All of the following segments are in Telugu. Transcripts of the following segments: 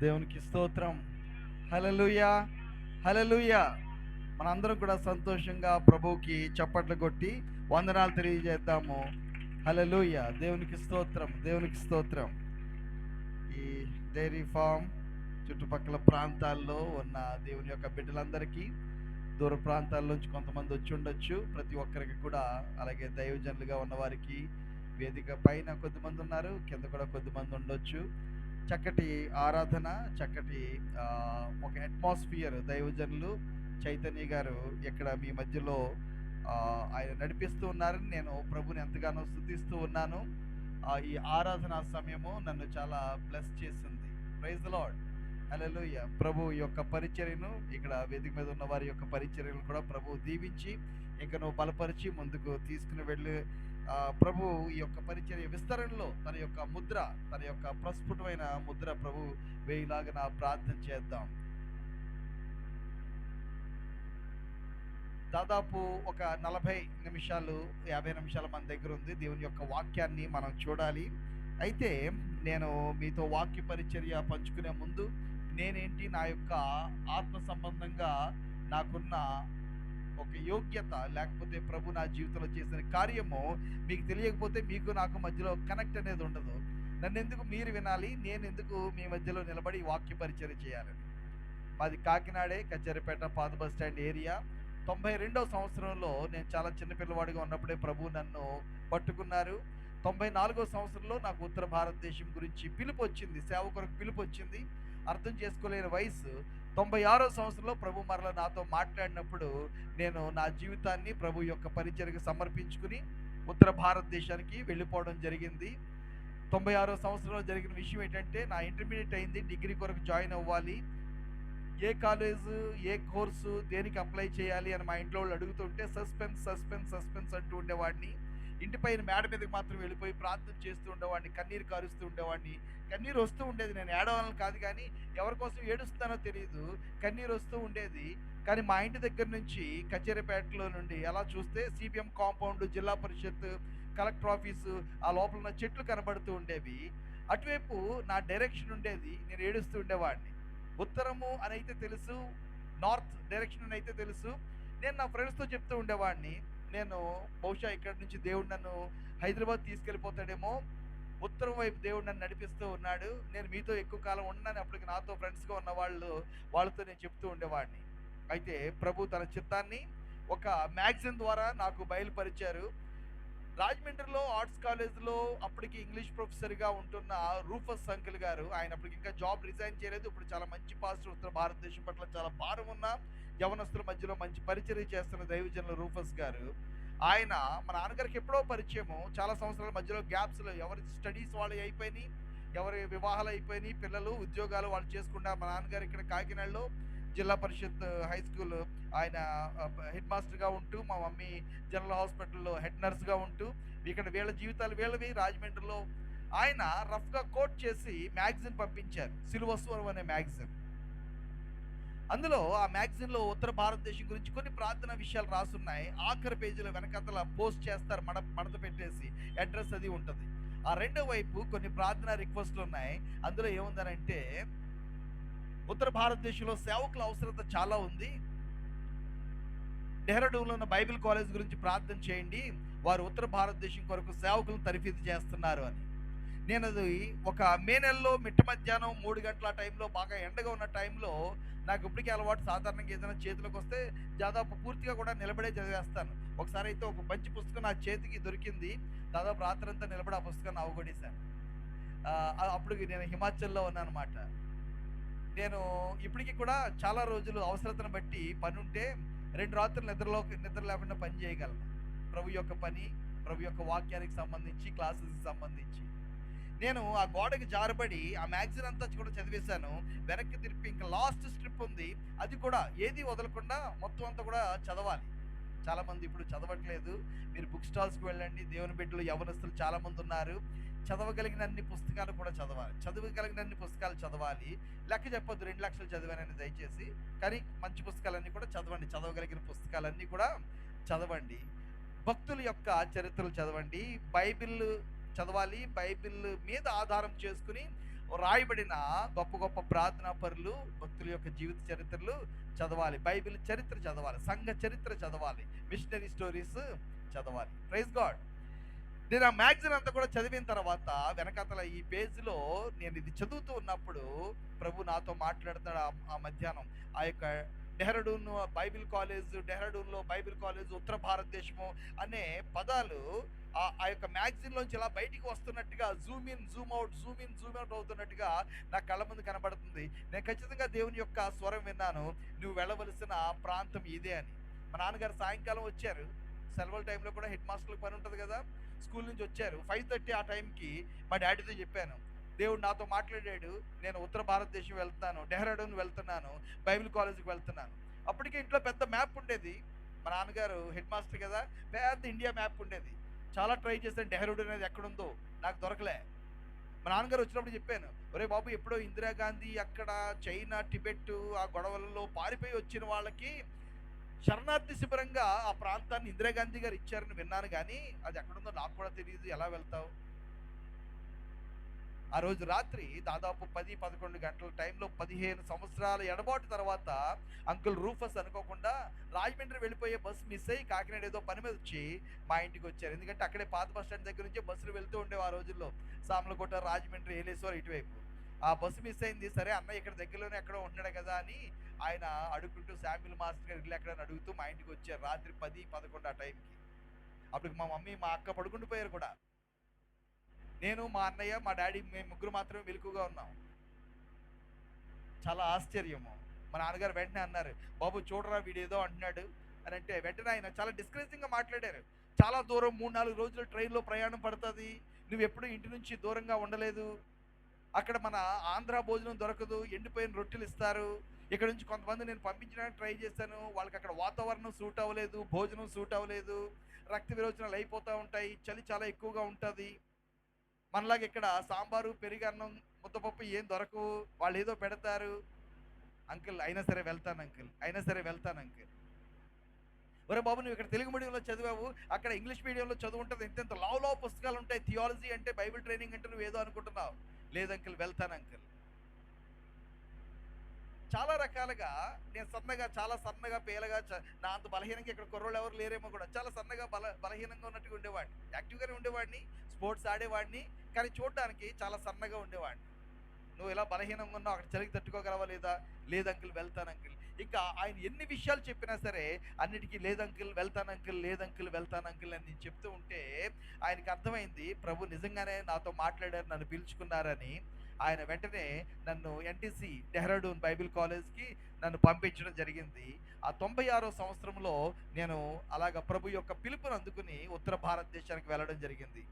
దేవునికి స్తోత్రం. హల్లెలూయా, హల్లెలూయా. మనందరం కూడా సంతోషంగా ప్రభువుకి చప్పట్లు కొట్టి వందనాలు తెలియజేద్దాము. హల్లెలూయా. దేవునికి స్తోత్రం, దేవునికి స్తోత్రం. ఈ డైరీ ఫామ్ చుట్టుపక్కల ప్రాంతాల్లో ఉన్న దేవుని యొక్క బిడ్డలందరికీ, దూర ప్రాంతాల నుంచి కొంతమంది వచ్చి ఉండొచ్చు, ప్రతి ఒక్కరికి కూడా, అలాగే దైవజనులుగా ఉన్నవారికి వేదిక పైన కొద్దిమంది ఉన్నారు, కింద కూడా కొద్దిమంది ఉండొచ్చు. చక్కటి ఆరాధన, చక్కటి ఒక అట్మాస్ఫియర్ దైవజనులు చైతన్య గారు ఇక్కడ మీ మధ్యలో ఆయన నడిపిస్తూ ఉన్నారని నేను ప్రభుని ఎంతగానో స్తుతిస్తూ ఉన్నాను. ఈ ఆరాధన సమయము నన్ను చాలా బ్లెస్ చేసింది. Praise the Lord. హల్లెలూయా. ప్రభు యొక్క పరిచర్యను, ఇక్కడ వేదిక మీద ఉన్న వారి యొక్క పరిచర్యను కూడా ప్రభు దీవించి ఇంకను బలపరిచి ముందుకు తీసుకుని వెళ్ళి ప్రభు ఈ యొక్క పరిచర్య విస్తరణలో తన యొక్క ముద్ర, తన యొక్క ప్రస్ఫుటమైన ముద్ర ప్రభు వేయిలాగా ప్రార్థన చేద్దాం. దాదాపు ఒక 40 నిమిషాలు 50 నిమిషాల మన దగ్గర ఉంది. దేవుని యొక్క వాక్యాన్ని మనం చూడాలి. అయితే నేను మీతో వాక్య పరిచర్య పంచుకునే ముందు నేనేంటి, నా యొక్క ఆత్మ సంబంధంగా నాకున్న ఒక యోగ్యత, లేకపోతే ప్రభు నా జీవితంలో చేసిన కార్యము మీకు తెలియకపోతే మీకు నాకు మధ్యలో కనెక్ట్ అనేది ఉండదు. నన్ను ఎందుకు మీరు వినాలి, నేను ఎందుకు మీ మధ్యలో నిలబడి వాక్య పరిచర్య చేయాలని. మాది కాకినాడే, కచ్చేరిపేట పాత బస్ స్టాండ్ ఏరియా. 92వ సంవత్సరంలో నేను చాలా చిన్నపిల్లవాడిగా ఉన్నప్పుడే ప్రభు నన్ను పట్టుకున్నారు. 94వ సంవత్సరంలో నాకు ఉత్తర భారతదేశం గురించి పిలుపు వచ్చింది, సేవ కొరకు పిలుపు వచ్చింది. అర్థం చేసుకోలేని వయసు. 96వ సంవత్సరంలో ప్రభు మరల నాతో మాట్లాడినప్పుడు నేను నా జీవితాన్ని ప్రభు యొక్క పరిచర్యకు సమర్పించుకుని ఉత్తర భారతదేశానికి వెళ్ళిపోవడం జరిగింది. 96వ సంవత్సరంలో జరిగిన విషయం ఏంటంటే, నా ఇంటర్మీడియట్ అయింది, డిగ్రీ కొరకు జాయిన్ అవ్వాలి. ఏ కాలేజు, ఏ కోర్సు, దేనికి అప్లై చేయాలి అని మా ఇంట్లో వాళ్ళు అడుగుతుంటే సస్పెన్స్ అంటూ ఉండేవాడిని. ఇంటిపైన మేడ మీదకి మాత్రం వెళ్ళిపోయి ప్రార్థన చేస్తూ ఉండేవాడిని, కన్నీరు కారుస్తూ ఉండేవాడిని. కన్నీరు వస్తూ ఉండేది, నేను ఏడవాలని కాదు కానీ ఎవరి కోసం ఏడుస్తానో తెలియదు, కన్నీరు వస్తూ ఉండేది. కానీ మా ఇంటి దగ్గర నుంచి కచేరిపేటలో నుండి ఎలా చూస్తే సిపిఎం కాంపౌండ్, జిల్లా పరిషత్, కలెక్టర్ ఆఫీసు, ఆ లోపల ఉన్న చెట్లు కనబడుతూ ఉండేవి. అటువైపు నా డైరెక్షన్ ఉండేది, నేను ఏడుస్తూ ఉండేవాడిని. ఉత్తరము అని అయితే తెలుసు, నార్త్ డైరెక్షన్ అని అయితే తెలుసు. నేను నా ఫ్రెండ్స్తో చెప్తూ ఉండేవాడిని, నేను బహుశా ఇక్కడ నుంచి దేవుడు నన్ను హైదరాబాద్ తీసుకెళ్ళిపోతాడేమో, ఉత్తరం వైపు దేవుడు నన్ను నడిపిస్తూ ఉన్నాడు, నేను మీతో ఎక్కువ కాలం ఉన్నాను. అప్పటికి నాతో ఫ్రెండ్స్గా ఉన్న వాళ్ళతో నేను చెప్తూ ఉండేవాడిని. అయితే ప్రభు తన చిత్తాన్ని ఒక మ్యాగజైన్ ద్వారా నాకు బయలుపరిచారు. రాజమండ్రిలో ఆర్ట్స్ కాలేజ్లో అప్పటికి ఇంగ్లీష్ ప్రొఫెసర్గా ఉంటున్న రూఫస్ అంకుల్ గారు, ఆయన అప్పటికి ఇంకా జాబ్ రిజైన్ చేయలేదు. ఇప్పుడు చాలా మంచి పాస్టర్, ఉత్తర భారతదేశం పట్ల చాలా భారం ఉన్న యవనస్తుల మధ్యలో మంచి పరిచర్య చేస్తున్న దైవజనులు రూఫస్ గారు. ఆయన మా నాన్నగారికి ఎప్పుడో పరిచయము, చాలా సంవత్సరాల మధ్యలో గ్యాప్స్లో ఎవరి స్టడీస్ వాళ్ళు అయిపోయినాయి, ఎవరి వివాహాలు అయిపోయినాయి, పిల్లలు ఉద్యోగాలు వాళ్ళు చేసుకుంటారు. మా నాన్నగారు ఇక్కడ కాకినాడలో జిల్లా పరిషత్ హై స్కూల్ ఆయన హెడ్ మాస్టర్గా ఉంటూ, మా మమ్మీ జనరల్ హాస్పిటల్లో హెడ్ నర్స్గా ఉంటూ, ఇక్కడ వీళ్ళ జీవితాలు వీళ్ళవి. రాజమండ్రిలో ఆయన రఫ్గా కోట్ చేసి మ్యాగజైన్ పంపించారు, సిలువస్వరం అనే మ్యాగజైన్. అందులో ఆ మ్యాగజైన్లో ఉత్తర భారతదేశం గురించి కొన్ని ప్రార్థనా విషయాలు రాసున్నాయి. ఆఖరి పేజీలో వెనకతల పోస్ట్ చేస్తారు, మడత పెట్టేసి అడ్రస్ అది ఉంటుంది. ఆ రెండో వైపు కొన్ని ప్రార్థనా రిక్వెస్ట్లు ఉన్నాయి. అందులో ఏముందనంటే, ఉత్తర భారతదేశంలో సేవకుల అవసరత చాలా ఉంది, డెహ్రాడూన్లో ఉన్న బైబిల్ కాలేజ్ గురించి ప్రార్థన చేయండి, వారు ఉత్తర భారతదేశం కొరకు సేవకులను తరఫీదు చేస్తున్నారు అని. నేను అది ఒక మే నెలలో మిట్ట మధ్యాహ్నం 3 గంటల టైంలో, బాగా ఎండగా ఉన్న టైంలో, నాకు ఇప్పటికీ అలవాటు, సాధారణంగా ఏదైనా చేతిలోకి వస్తే దాదాపు పూర్తిగా కూడా నిలబడే చదివేస్తాను. ఒకసారి అయితే ఒక మంచి పుస్తకం నా చేతికి దొరికింది, దాదాపు రాత్రంతా నిలబడి ఆ పుస్తకాన్ని అవగొట్టేశాను. అప్పుడు నేను హిమాచల్లో ఉన్నాను అన్నమాట. నేను ఇప్పటికీ కూడా చాలా రోజులు అవసరతను బట్టి పని ఉంటే 2 రాత్రులు నిద్ర లేకుండా పని చేయగలను. ప్రభు యొక్క పని, ప్రభు యొక్క వాక్యానికి సంబంధించి, క్లాసెస్కి సంబంధించి. నేను ఆ గోడకి జారబడి ఆ మ్యాగజైన్ అంతా కూడా చదివేశాను. వెనక్కి తిరిపి ఇంకా లాస్ట్ స్ట్రిప్ ఉంది, అది కూడా ఏది వదలకుండా మొత్తం అంతా కూడా చదవాలి. చాలామంది ఇప్పుడు చదవట్లేదు. మీరు బుక్ స్టాల్స్కి వెళ్ళండి, దేవుని బిడ్డలు యవనస్తులు చాలామంది ఉన్నారు. చదవగలిగినన్ని పుస్తకాలు కూడా చదవాలి. లెక్క చెప్పొద్దు 2 లక్షలు చదివానని దయచేసి, కానీ మంచి పుస్తకాలన్నీ కూడా చదవండి, చదవగలిగిన పుస్తకాలన్నీ కూడా చదవండి. భక్తుల యొక్క చరిత్రలు చదవండి, బైబిల్ చదవాలి. బైబిల్ మీద ఆధారం చేసుకుని రాయబడిన గొప్ప గొప్ప ప్రార్థనా పరులు, భక్తుల యొక్క జీవిత చరిత్రలు చదవాలి, బైబిల్ చరిత్ర చదవాలి, సంఘ చరిత్ర చదవాలి, మిషనరీ స్టోరీస్ చదవాలి. Praise God. నేను ఆ మ్యాగజైన్ అంతా కూడా చదివిన తర్వాత వెనకాతల ఈ పేజీలో నేను ఇది చదువుతూ ఉన్నప్పుడు ప్రభు నాతో మాట్లాడుతాడు. ఆ మధ్యాహ్నం ఆ యొక్క డెహ్రాడూన్ బైబిల్ కాలేజ్, డెహ్రాడూన్లో బైబిల్ కాలేజ్, ఉత్తర భారతదేశము అనే పదాలు ఆ యొక్క మ్యాగజైన్లోంచి ఇలా బయటికి వస్తున్నట్టుగా zoom in zoom out, zoom in zoom out అవుతున్నట్టుగా నా కళ్ళ ముందు కనబడుతుంది. నేను ఖచ్చితంగా దేవుని యొక్క స్వరం విన్నాను, నువ్వు వెళ్ళవలసిన ప్రాంతం ఇదే అని. మా నాన్నగారు సాయంకాలం వచ్చారు, సెలవుల టైంలో కూడా హెడ్ మాస్టర్లకు పని ఉంటుంది కదా, స్కూల్ నుంచి వచ్చారు. 5:30 ఆ టైంకి మా డాడీతో చెప్పాను, దేవుడు నాతో మాట్లాడాడు, నేను ఉత్తర భారతదేశం వెళ్తున్నాను, డెహ్రాడూన్ వెళ్తున్నాను, బైబిల్ కాలేజీకి వెళ్తున్నాను. అప్పటికే ఇంట్లో పెద్ద మ్యాప్ ఉండేది, మా నాన్నగారు హెడ్ మాస్టర్ కదా, పెద్ద ఇండియా మ్యాప్ ఉండేది. చాలా ట్రై చేశాను, డెహ్రాడూన్ అనేది ఎక్కడుందో నాకు దొరకలే. మా నాన్నగారు వచ్చినప్పుడు చెప్పాను, ఒరే బాబు, ఎప్పుడో ఇందిరాగాంధీ అక్కడ చైనా టిబెట్ ఆ గొడవలలో పారిపోయి వచ్చిన వాళ్ళకి శరణార్థి శిబిరంగా ఆ ప్రాంతాన్ని ఇందిరాగాంధీ గారు ఇచ్చారని విన్నాను, కానీ అది ఎక్కడుందో నాకు కూడా తెలియదు, ఎలా వెళ్తావు? ఆ రోజు రాత్రి దాదాపు 10-11 గంటల టైంలో 15 సంవత్సరాల ఎడబాటు తర్వాత అంకుల్ రూఫస్ అనుకోకుండా రాజమండ్రి వెళ్ళిపోయే బస్సు మిస్ అయ్యి కాకినాడ ఏదో పని మీద వచ్చి మా ఇంటికి వచ్చారు. ఎందుకంటే అక్కడే పాత బస్ స్టాండ్ దగ్గర నుంచి బస్సులు వెళ్తూ ఉండేవి ఆ రోజుల్లో, సామలకోట, రాజమండ్రి, ఏలేశ్వరం ఇటువైపు. ఆ బస్సు మిస్ అయింది. సరే అన్న ఇక్కడ దగ్గరలోనే ఎక్కడో ఉన్నాడు కదా అని ఆయన అడుగుతుంటూ శామ్యుల్ మాస్టర్ గారు ఇల్లు ఎక్కడని అడుగుతూ మా ఇంటికి వచ్చారు రాత్రి 10-11 ఆ టైంకి. అప్పుడు మా మమ్మీ మా అక్క పడుకుండిపోయారు కూడా. నేను, మా అన్నయ్య, మా డాడీ, మేము ముగ్గురు మాత్రమే మెలకుగా ఉన్నాం. చాలా ఆశ్చర్యము. మా నాన్నగారు వెంటనే అన్నారు, బాబు చూడరా వీడేదో అంటున్నాడు అని అంటే, వెంటనే ఆయన చాలా డిస్కరేజింగ్గా మాట్లాడారు. చాలా దూరం 3-4 రోజులు ట్రైన్లో ప్రయాణం పడుతుంది, నువ్వు ఎప్పుడు ఇంటి నుంచి దూరంగా ఉండలేదు, అక్కడ మన ఆంధ్ర భోజనం దొరకదు, ఎండిపోయిన రొట్టెలు ఇస్తారు. ఇక్కడ నుంచి కొంతమంది నేను పంపించడానికి ట్రై చేశాను, వాళ్ళకి అక్కడ వాతావరణం సూట్ అవ్వలేదు, భోజనం సూట్ అవ్వలేదు, రక్త విరోచనాలు అయిపోతూ ఉంటాయి, చలి చాలా ఎక్కువగా ఉంటుంది. మనలాగా ఇక్కడ సాంబారు, పెరుగన్నం, ముద్దపప్పు ఏం దొరకవు, వాళ్ళు ఏదో పెడతారు. అంకుల్ అయినా సరే వెళ్తాను అంకుల్, అయినా సరే వెళ్తాను అంకుల్. ఒరే బాబు, నువ్వు ఇక్కడ తెలుగు మీడియంలో చదివావు, అక్కడ ఇంగ్లీష్ మీడియంలో చదువు ఉంటుంది, ఇంత లావు పుస్తకాలు ఉంటాయి, థియాలజీ అంటే, బైబిల్ ట్రైనింగ్ అంటే నువ్వు ఏదో అనుకుంటున్నావు. లేదు అంకుల్, వెళ్తాను అంకుల్. చాలా రకాలుగా నేను సన్నగా, చాలా సన్నగా, పేలగా, నా అంత బలహీనంగా ఇక్కడ కుర్రోళ్ళు ఎవరు లేరేమో కూడా, చాలా సన్నగా బలహీనంగా ఉన్నట్టుగా ఉండేవాడిని. యాక్టివ్గానే ఉండేవాడిని, స్పోర్ట్స్ ఆడేవాడిని, కానీ చూడడానికి చాలా సన్నగా ఉండేవాడిని. నువ్వు ఇలా బలహీనంగా ఉన్నావు, అక్కడ చలికి తట్టుకోగలవా లేదా? లేదు అంకుల్, వెళ్తాను అంకుల్. ఇంకా ఆయన ఎన్ని విషయాలు చెప్పినా సరే అన్నిటికీ లేదు అంకుల్, వెళ్తాను అంకుల్, లేదు అంకుల్, వెళ్తాను అంకుల్ అని నేను చెప్తూ ఉంటే ఆయనకి అర్థమైంది ప్రభు నిజంగానే నాతో మాట్లాడారు, నన్ను పిలుచుకున్నారని. ఆయన వెంటనే నన్ను ఎన్టీసీ డెహ్రాడూన్ బైబిల్ కాలేజ్కి నన్ను పంపించడం జరిగింది. ఆ 96వ సంవత్సరంలో నేను అలాగ ప్రభు యొక్క పిలుపును అందుకుని ఉత్తర భారతదేశానికి వెళ్ళడం జరిగింది.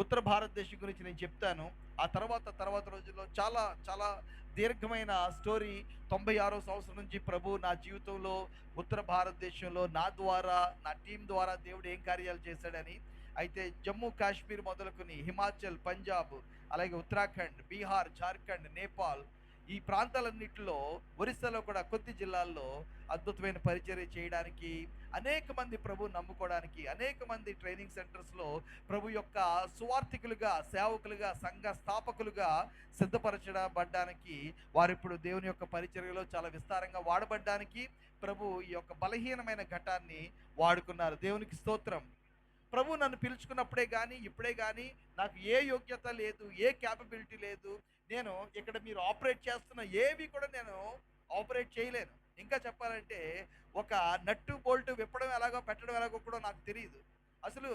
ఉత్తర భారతదేశం గురించి నేను చెప్తాను. ఆ తర్వాత రోజుల్లో చాలా చాలా దీర్ఘమైన స్టోరీ. 96వ సంవత్సరం నుంచి ప్రభు నా జీవితంలో ఉత్తర భారతదేశంలో నా ద్వారా, నా టీం ద్వారా దేవుడు ఏం కార్యాలు చేశాడని. అయితే జమ్మూ కాశ్మీర్ మొదలుకొని హిమాచల్, పంజాబ్, అలాగే ఉత్తరాఖండ్, బీహార్, జార్ఖండ్, నేపాల్, ఈ ప్రాంతాలన్నింటిలో, ఒరిస్సాలో కూడా కొద్ది జిల్లాల్లో అద్భుతమైన పరిచర్య చేయడానికి, అనేక మంది ప్రభు నమ్ముకోవడానికి, అనేక మంది ట్రైనింగ్ సెంటర్స్లో ప్రభు యొక్క సువార్థికులుగా, సేవకులుగా, సంఘ స్థాపకులుగా సిద్ధపరచబడ్డానికి, వారిప్పుడు దేవుని యొక్క పరిచర్యలో చాలా విస్తారంగా వాడబడ్డానికి ప్రభు ఈ యొక్క బలహీనమైన ఘటాన్ని వాడుకున్నారు. దేవునికి స్తోత్రం. ప్రభు నన్ను పిలుచుకున్నప్పుడే కానీ, ఇప్పుడే కానీ నాకు ఏ యోగ్యత లేదు, ఏ క్యాపబిలిటీ లేదు. నేను ఇక్కడ మీరు ఆపరేట్ చేస్తున్న ఏవి కూడా నేను ఆపరేట్ చేయలేను. ఇంకా చెప్పాలంటే ఒక నట్టు బోల్ట్ విప్పడం ఎలాగో, పెట్టడం ఎలాగో కూడా నాకు తెలియదు. అసలు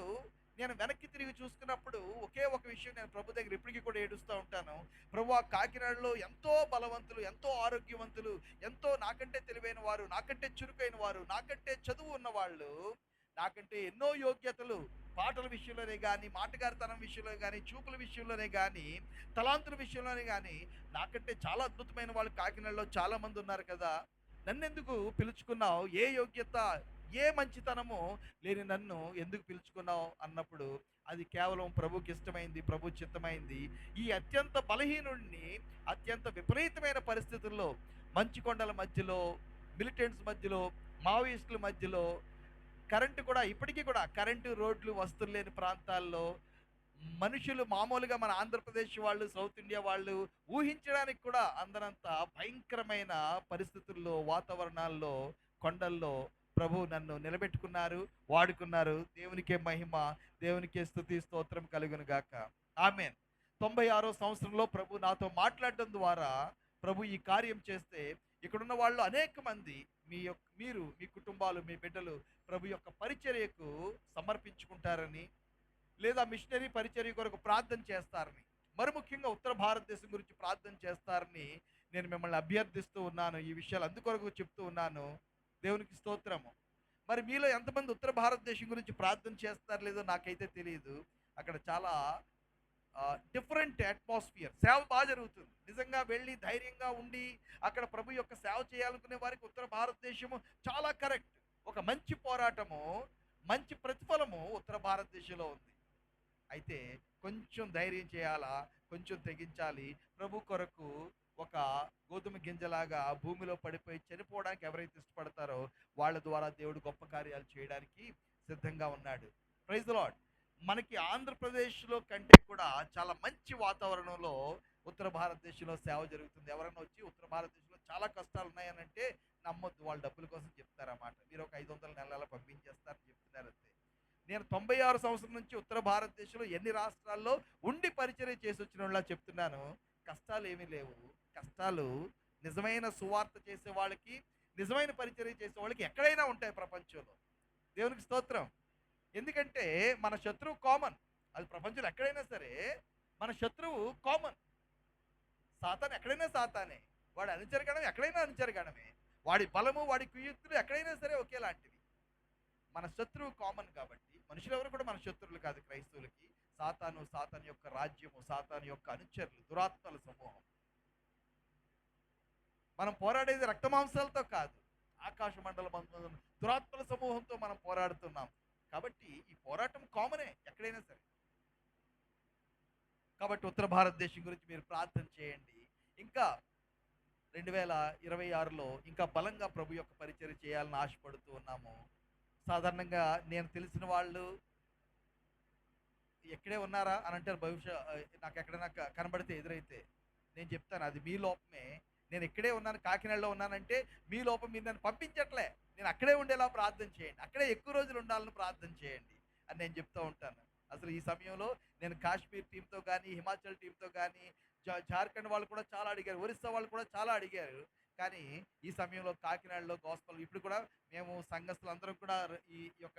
నేను వెనక్కి తిరిగి చూసుకున్నప్పుడు ఒకే ఒక విషయం నేను ప్రభు దగ్గర ఇప్పటికీ కూడా ఏడుస్తూ ఉంటాను. ప్రభు, ఆ కాకినాడలో ఎంతో బలవంతులు, ఎంతో ఆరోగ్యవంతులు, ఎంతో నాకంటే తెలివైన వారు, నాకంటే చురుకైన వారు, నాకంటే చదువు ఉన్నవాళ్ళు, నాకంటే ఎన్నో యోగ్యతలు, పాటల విషయంలోనే కానీ, మాటగారితనం విషయంలో కానీ, చూపుల విషయంలోనే కానీ, తలాంతుల విషయంలోనే కానీ నాకంటే చాలా అద్భుతమైన వాళ్ళు కాకినాడలో చాలామంది ఉన్నారు కదా, నన్నెందుకు పిలుచుకున్నావు? ఏ యోగ్యత, ఏ మంచితనము లేని నన్ను ఎందుకు పిలుచుకున్నావు అన్నప్పుడు అది కేవలం ప్రభుకి ఇష్టమైంది, ప్రభు చిత్తమైంది. ఈ అత్యంత బలహీనుడిని అత్యంత విపరీతమైన పరిస్థితుల్లో, మంచు కొండల మధ్యలో, మిలిటెంట్స్ మధ్యలో, మావోయిస్టుల మధ్యలో, కరెంటు కూడా ఇప్పటికీ కూడా కరెంటు, రోడ్లు, వస్తువులు లేని ప్రాంతాల్లో మనుషులు మామూలుగా మన ఆంధ్రప్రదేశ్ వాళ్ళు, సౌత్ ఇండియా వాళ్ళు ఊహించడానికి కూడా అందనంత భయంకరమైన పరిస్థితుల్లో, వాతావరణాల్లో, కొండల్లో ప్రభువు నన్ను నిలబెట్టుకున్నారు, వాడుకున్నారు. దేవునికే మహిమ, దేవునికే స్తుతి, స్తోత్రం కలుగును గాక. ఆమేన్. 96వ సంవత్సరంలో ప్రభు నాతో మాట్లాడడం ద్వారా ప్రభు ఈ కార్యం చేస్తే ఇక్కడున్న వాళ్ళు అనేక మంది మీరు, మీ కుటుంబాలు, మీ బిడ్డలు ప్రభు యొక్క పరిచర్యకు సమర్పించుకుంటారని, లేదా మిషనరీ పరిచర్య కొరకు ప్రార్థన చేస్తారని, మరి ముఖ్యంగా ఉత్తర భారతదేశం గురించి ప్రార్థన చేస్తారని నేను మిమ్మల్ని అభ్యర్థిస్తూ ఉన్నాను. ఈ విషయాలు అందుకొరకు చెప్తూ ఉన్నాను. దేవునికి స్తోత్రము. మరి మీలో ఎంతమంది ఉత్తర భారతదేశం గురించి ప్రార్థన చేస్తారో లేదో నాకైతే తెలియదు. అక్కడ చాలా డిఫరెంట్ అట్మాస్ఫియర్, సేవ బాగా జరుగుతుంది. నిజంగా వెళ్ళి ధైర్యంగా ఉండి అక్కడ ప్రభు యొక్క సేవ చేయాలనుకునే వారికి ఉత్తర భారతదేశము చాలా కరెక్ట్. ఒక మంచి పోరాటము, మంచి ప్రతిఫలము ఉత్తర భారతదేశంలో ఉంది. అయితే కొంచెం ధైర్యం చేయాలా, కొంచెం తెగించాలి. ప్రభు కొరకు ఒక గోధుమ గింజలాగా భూమిలో పడిపోయి చనిపోవడానికి ఎవరైతే ఇష్టపడతారో వాళ్ళ ద్వారా దేవుడు గొప్ప కార్యాలు చేయడానికి సిద్ధంగా ఉన్నాడు. Praise the Lord. మనకి ఆంధ్రప్రదేశ్లో కంటే కూడా చాలా మంచి వాతావరణంలో ఉత్తర భారతదేశంలో సేవ జరుగుతుంది. ఎవరైనా వచ్చి ఉత్తర భారతదేశంలో చాలా కష్టాలు ఉన్నాయనంటే నమ్మొద్దు, వాళ్ళ డబ్బుల కోసం చెప్తారన్నమాట. మీరు ఒక 500 నెలల పంపించేస్తారని చెప్తున్నారు అంతే. నేను 96 సంవత్సరం నుంచి ఉత్తర భారతదేశంలో ఎన్ని రాష్ట్రాల్లో ఉండి పరిచర్య చేసి వచ్చినలా చెప్తున్నాను. కష్టాలు ఏమీ లేవు. కష్టాలు నిజమైన సువార్త చేసే వాళ్ళకి, నిజమైన పరిచర్య చేసే వాళ్ళకి ఎక్కడైనా ఉంటాయి ప్రపంచంలో. దేవునికి స్తోత్రం. ఎందుకంటే మన శత్రువు కామన్. అది ప్రపంచంలో ఎక్కడైనా సరే మన శత్రువు కామన్. సాతాను ఎక్కడైనా సాతానే. వాడి అనుచరగణం ఎక్కడైనా అనుచరగణమే. వాడి బలము, వాడి కుయుక్తులు ఎక్కడైనా సరే ఒకేలాంటివి. మన శత్రువు కామన్ కాబట్టి మనుషులెవరు కూడా మన శత్రువులు కాదు క్రైస్తవులకి. సాతాను, సాతాను యొక్క రాజ్యము, సాతాను యొక్క అనుచరులు, దురాత్మల సమూహం. మనం పోరాడేది రక్తమాంసాలతో కాదు, ఆకాశ మండలం దురాత్మల సమూహంతో మనం పోరాడుతున్నాం. కాబట్టి ఈ పోరాటం కామనే ఎక్కడైనా సరే. కాబట్టి ఉత్తర భారతదేశం గురించి మీరు ప్రార్థన చేయండి. ఇంకా 2026లో ఇంకా బలంగా ప్రభు యొక్క పరిచర్య చేయాలని ఆశపడుతూ ఉన్నాము. సాధారణంగా నేను తెలిసిన వాళ్ళు ఎక్కడే ఉన్నారా అని అంటారు. నాకు ఎక్కడైనా కనబడితే ఎదురైతే నేను చెప్తాను అది మీ లోపమే. నేను ఇక్కడే ఉన్నాను, కాకినాడలో ఉన్నానంటే మీ లోపం. మీరు నన్ను పంపించట్లే, నేను అక్కడే ఉండేలా ప్రార్థన చేయండి, అక్కడే ఎక్కువ రోజులు ఉండాలని ప్రార్థన చేయండి అని నేను చెప్తూ ఉంటాను. అసలు ఈ సమయంలో నేను కాశ్మీర్ టీంతో కానీ, హిమాచల్ టీంతో కానీ, జార్ఖండ్ వాళ్ళు కూడా చాలా అడిగారు, ఒరిస్సా వాళ్ళు కూడా చాలా అడిగారు. కానీ ఈ సమయంలో కాకినాడలో గోస్పల్ ఇప్పుడు కూడా మేము సంఘస్థులందరం కూడా ఈ యొక్క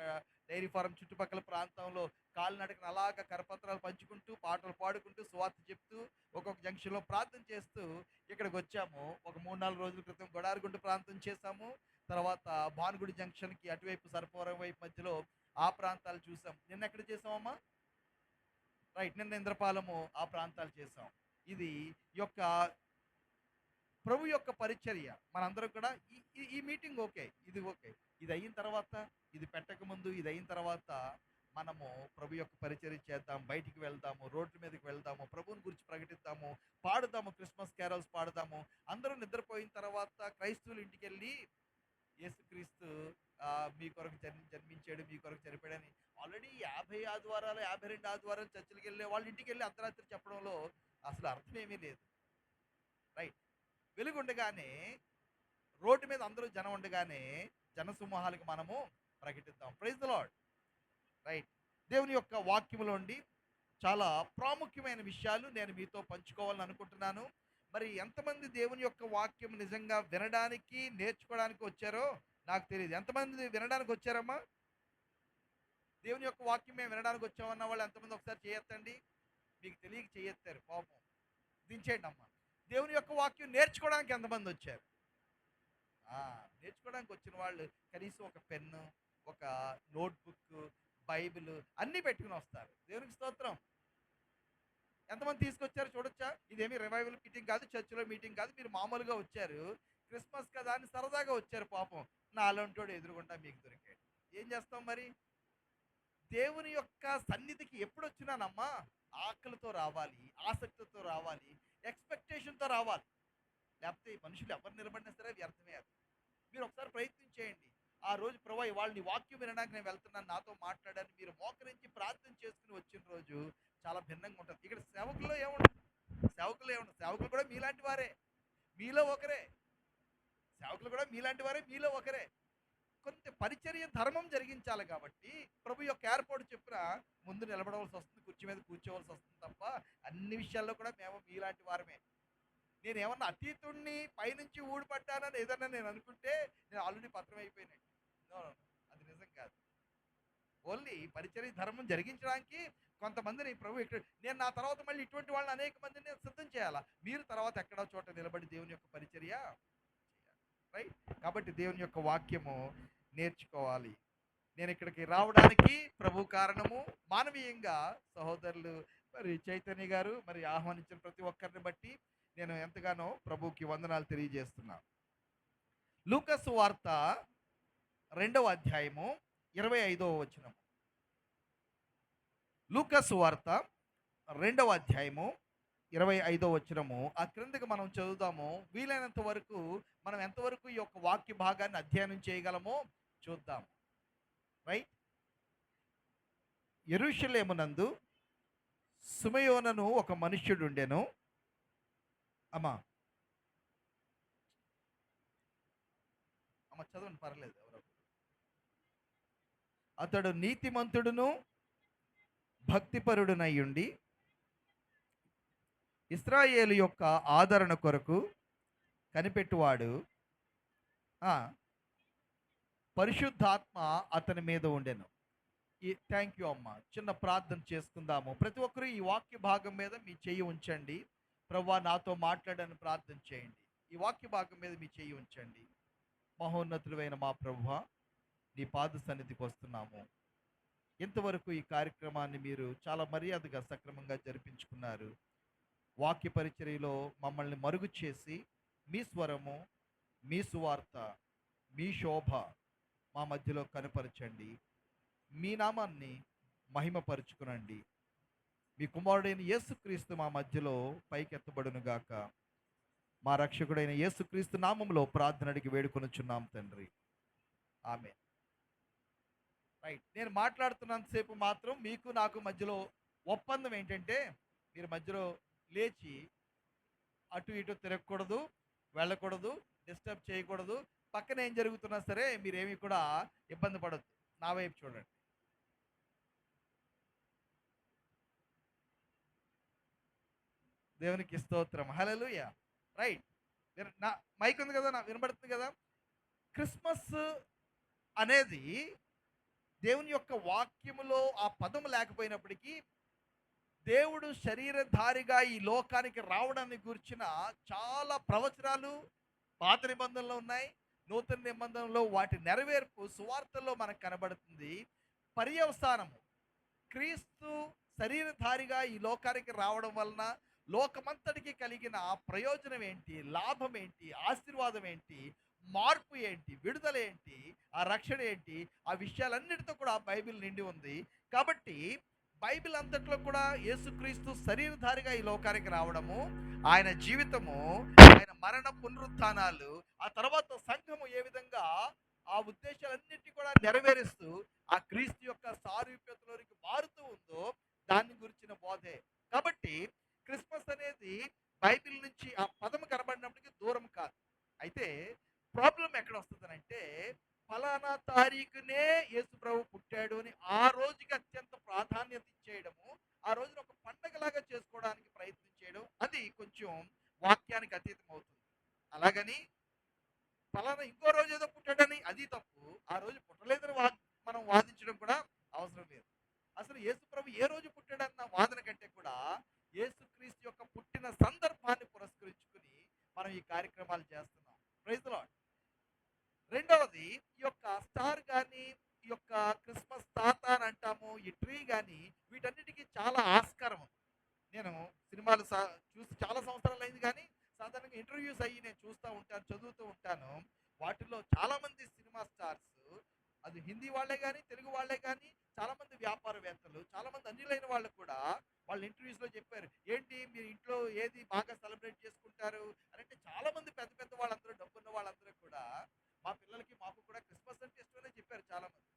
డైరీ ఫారం చుట్టుపక్కల ప్రాంతంలో కాలినడకన అలాగా కరపత్రాలు పంచుకుంటూ, పాటలు పాడుకుంటూ, సువార్త చెప్తూ, ఒక్కొక్క జంక్షన్లో ప్రార్థన చేస్తూ ఇక్కడికి వచ్చాము. ఒక 3-4 రోజుల క్రితం గొడారగుంట ప్రాంతం చేశాము. తర్వాత భానుగుడి జంక్షన్కి అటువైపు సరఫవరం వైపు మధ్యలో ఆ ప్రాంతాలు చూసాం. నిన్న ఎక్కడ చేసామమ్మా? రైట్, నిన్న ఇంద్రపాలెము ఆ ప్రాంతాలు చేసాం. ఇది యొక్క ప్రభు యొక్క పరిచర్య మనందరం కూడా ఈ మీటింగ్ ఓకే, ఇది ఓకే. ఇది అయిన తర్వాత, ఇది పెట్టక ముందు, ఇది అయిన తర్వాత మనము ప్రభు యొక్క పరిచర్య చేద్దాం. బయటికి వెళ్దాము, రోడ్ల మీదకి వెళ్దాము, ప్రభువుని గురించి ప్రకటిద్దాము, పాడుదాము, క్రిస్మస్ క్యారల్స్ పాడుదాము. అందరూ నిద్రపోయిన తర్వాత క్రైస్తవులు ఇంటికి వెళ్ళి యేసుక్రీస్తు మీ కొరకు జన్మించాడు, మీ కొరకు చనిపోయాడని ఆల్రెడీ 50 ఆదివారాలు, 52 ఆదివారాలు చర్చిలకు వెళ్ళే వాళ్ళ ఇంటికి వెళ్ళి అర్ధరాత్రి చెప్పడంలో అసలు అర్థం ఏమీ లేదు. రైట్. వెలుగుండగానే, రోడ్డు మీద అందరూ జనం ఉండగానే జనసమూహాలకు మనము ప్రకటిద్దాం. Praise the Lord. రైట్. దేవుని యొక్క వాక్యములో ఉండి చాలా ప్రాముఖ్యమైన విషయాలు నేను మీతో పంచుకోవాలని అనుకుంటున్నాను. మరి ఎంతమంది దేవుని యొక్క వాక్యం నిజంగా వినడానికి, నేర్చుకోవడానికి వచ్చారో నాకు తెలియదు. ఎంతమంది వినడానికి వచ్చారమ్మా? దేవుని యొక్క వాక్యం మేము వినడానికి వచ్చామన్న వాళ్ళు ఎంతమంది ఒకసారి చేయొద్దండి. మీకు తెలియక చేయొత్తారు పాపం, దించేయండి అమ్మా. దేవుని యొక్క వాక్యం నేర్చుకోవడానికి ఎంతమంది వచ్చారు? నేర్చుకోవడానికి వచ్చిన వాళ్ళు కనీసం ఒక పెన్ను, ఒక నోట్బుక్, బైబిల్ అన్నీ పెట్టుకుని వస్తారు. దేవునికి స్తోత్రం. ఎంతమంది తీసుకొచ్చారు చూడొచ్చా? ఇదేమి రివైవల్ మీటింగ్ కాదు, చర్చిలో మీటింగ్ కాదు. మీరు మామూలుగా వచ్చారు, క్రిస్మస్ కదా అని సరదాగా వచ్చారు. పాపం నాలంటోడు ఎదురుగుండా మీకు దొరికాడు. ఏం చేస్తాం మరి? దేవుని యొక్క సన్నిధికి ఎప్పుడు వచ్చినానమ్మా ఆకలితో రావాలి, ఆసక్తితో రావాలి, ఎక్స్పెక్టేషన్తో రావాలి. లేకపోతే మనుషులు ఎవరు నిలబడినా సరే వ్యర్థమే. అది మీరు ఒకసారి ప్రయత్నం చేయండి. ఆ రోజు ప్రభు ఇవాళ నీ వాక్యం వినడానికి నేను వెళ్తున్నాను, నాతో మాట్లాడాను, మీరు మోకరించి ప్రార్థన చేసుకుని వచ్చిన రోజు చాలా భిన్నంగా ఉంటుంది. ఇక్కడ సేవకుల్లో ఏముండదు, సేవకులు కూడా మీలాంటి వారే, మీలో ఒకరే. సేవకులు కూడా మీలాంటి వారే, మీలో ఒకరే. కొంత పరిచర్య ధర్మం జరిగించాలి కాబట్టి ప్రభు యొక్క ఏర్పాటు చెప్పిన ముందు నిలబడవలసి వస్తుంది, కుర్చీ మీద కూర్చోవలసి వస్తుంది తప్ప అన్ని విషయాల్లో కూడా మేము మీలాంటి వారమే. నేను ఏమన్నా అతీతుణ్ణి పైనుంచి ఊడిపడ్డానని ఏదన్నా నేను అనుకుంటే నేను ఆల్రెడీ పత్రం అయిపోయినట్టు. No, no, no. అది నిజం కాదు. ఓన్లీ పరిచర్య ధర్మం జరిగించడానికి కొంతమందిని ప్రభు ఇక్కడ, నేను నా తర్వాత మళ్ళీ ఇటువంటి వాళ్ళని అనేక మందిని నేను సిద్ధం చేయాలా. మీరు తర్వాత ఎక్కడో చోట నిలబడి దేవుని యొక్క పరిచర్య చేయాలి. రైట్. కాబట్టి దేవుని యొక్క వాక్యము నేర్చుకోవాలి. నేను ఇక్కడికి రావడానికి ప్రభు కారణము మానవీయంగా సహోదరులు మరి చైతన్య గారు మరి ఆహ్వానించిన ప్రతి ఒక్కరిని బట్టి నేను ఎంతగానో ప్రభుకి వందనాలు తెలియజేస్తున్నాను. లూకాసు వార్త 2వ అధ్యాయము 25వ వచనం. లూకాసు వార్త 2వ అధ్యాయము 25వ వచనము. ఆ క్రిందకి మనం చదువుదాము. వీలైనంత వరకు మనం ఎంతవరకు ఈ యొక్క వాక్య భాగాన్ని అధ్యయనం చేయగలమో చూద్దాం. రైట్. యెరూషలేమునందు సిమెయోనను ఒక మనుష్యుడు ఉండెను. అమ్మా అమ్మ చదవండి, పర్లేదు. ఎవరో అతడు నీతిమంతుడును భక్తిపరుడునయ్యుండి ఇశ్రాయేలు యొక్క ఆదరణ కొరకు కనిపెట్టువాడు. పరిశుద్ధాత్మ అతని మీద ఉండెను. థ్యాంక్ యూ అమ్మ. చిన్న ప్రార్థన చేసుకుందాము. ప్రతి ఒక్కరూ ఈ వాక్య భాగం మీద మీ చెయ్యి ఉంచండి. ప్రభువా నాతో మాట్లాడని ప్రార్థన చేయండి. ఈ వాక్య భాగం మీద మీ చెయ్యి ఉంచండి. మహోన్నతులైన మా ప్రభువా, నీ పాద సన్నిధికి వస్తున్నాము. ఇంతవరకు ఈ కార్యక్రమాన్ని మీరు చాలా మర్యాదగా సక్రమంగా జరిపించుకున్నారు. వాక్య పరిచర్యలో మమ్మల్ని మరుగు చేసి మీ స్వరము, మీ సువార్త, మీ శోభ మా మధ్యలో కనపరచండి. మీ నామాన్ని మహిమపరుచుకునండి. మీ కుమారుడైన యేసుక్రీస్తు మా మధ్యలో పైకెత్తబడును గాక. మా రక్షకుడైన యేసుక్రీస్తు నామంలో ప్రార్థన అడిగి వేడుకొనుచున్నాం తండ్రి. ఆమేన్. రైట్. నేను మాట్లాడుతున్నంతసేపు మాత్రం మీకు నాకు మధ్యలో ఒప్పందం ఏంటంటే, మీరు మధ్యలో లేచి అటు ఇటు తిరగకూడదు, వెళ్ళకూడదు, డిస్టర్బ్ చేయకూడదు. పక్కన ఏం జరుగుతున్నా సరే మీరేమీ కూడా ఇబ్బంది పడద్దు. నా వైపు చూడండి. దేవునికి స్తోత్రం. హల్లెలూయా. రైట్. నా మైక్ ఉంది కదా, నా వినబడుతుంది కదా. క్రిస్మస్ అనేది దేవుని యొక్క వాక్యములో ఆ పదం లేకపోయినప్పటికీ దేవుడు శరీరధారిగా ఈ లోకానికి రావడాన్ని గురించిన చాలా ప్రవచనాలు పాత నిబంధనలో ఉన్నాయి, నూతన నిబంధనలో వాటి నెరవేర్పు సువార్తల్లో మనకు కనబడుతుంది. పర్యవసానము క్రీస్తు శరీరధారిగా ఈ లోకానికి రావడం వలన లోకమంతటికి కలిగిన ప్రయోజనం ఏంటి, లాభం ఏంటి, ఆశీర్వాదం ఏంటి, మార్పు ఏంటి, విడుదల ఏంటి, ఆ రక్షణ ఏంటి, ఆ విషయాలన్నిటితో కూడా బైబిల్ నిండి ఉంది. కాబట్టి బైబిల్ అంతట్లో కూడా యేసుక్రీస్తు శరీరధారిగా ఈ లోకానికి రావడము, ఆయన జీవితము, ఆయన మరణ పునరుత్థానాలు, ఆ తర్వాత సంఘము ఏ విధంగా ఆ ఉద్దేశాలన్నింటినీ కూడా నెరవేరుస్తూ ఆ క్రీస్తు యొక్క సారూప్యతలోనికి మారుతూ ఉందో దాని గురించిన బోధే. కాబట్టి క్రిస్మస్ అనేది బైబిల్ నుంచి ఆ పదం కనబడినప్పటికీ దూరం కాదు. అయితే ప్రాబ్లం ఎక్కడ వస్తుందనంటే, ఫలానా తారీఖునే యేసు ప్రభు పుట్టాడు అని ఆ రోజుకి అత్యంత ప్రాధాన్యత ఇచ్చేయడము, ఆ రోజున ఒక పండగలాగా చేసుకోవడానికి ప్రయత్నం చేయడం, అది కొంచెం వాక్యానికి అతీతం అవుతుంది. అలాగని ఫలానా ఇంకో రోజు ఏదో పుట్టాడని అది తప్పు, ఆ రోజు పుట్టలేదని మనం వాదించడం కూడా అవసరం లేదు. అసలు యేసు ప్రభు ఏ రోజు పుట్టాడన్న వాదన కంటే కూడా యేసుక్రీస్తు యొక్క పుట్టిన సందర్భాన్ని పురస్కరించుకుని మనం ఈ కార్యక్రమాలు చేస్తున్నాం. Praise the Lord. రెండవది, ఈ యొక్క స్టార్ కానీ, ఈ యొక్క క్రిస్మస్ తాత అని అంటాము, ఈ ట్రీ కానీ, వీటన్నిటికీ చాలా ఆస్కారం ఉంది. నేను సినిమాలు చూసి చాలా సంవత్సరాలు అయింది, కానీ సాధారణంగా ఇంటర్వ్యూస్ అయ్యి నేను చూస్తూ ఉంటాను, చదువుతూ ఉంటాను. వాటిలో చాలామంది సినిమా స్టార్స్, అది హిందీ వాళ్ళే కానీ, తెలుగు వాళ్ళే కానీ, చాలామంది వ్యాపారవేత్తలు, చాలామంది అన్యులైన వాళ్ళు కూడా వాళ్ళ ఇంటర్వ్యూస్లో చెప్పారు, ఏంటి మీరు ఇంట్లో ఏది బాగా సెలబ్రేట్ చేసుకుంటారు అని. అంటే చాలామంది పెద్ద పెద్ద వాళ్ళందరూ, డబ్బున్న వాళ్ళందరూ కూడా మా పిల్లలకి మాకు కూడా క్రిస్మస్ అంటే ఇష్టమనే చెప్పారు చాలామంది.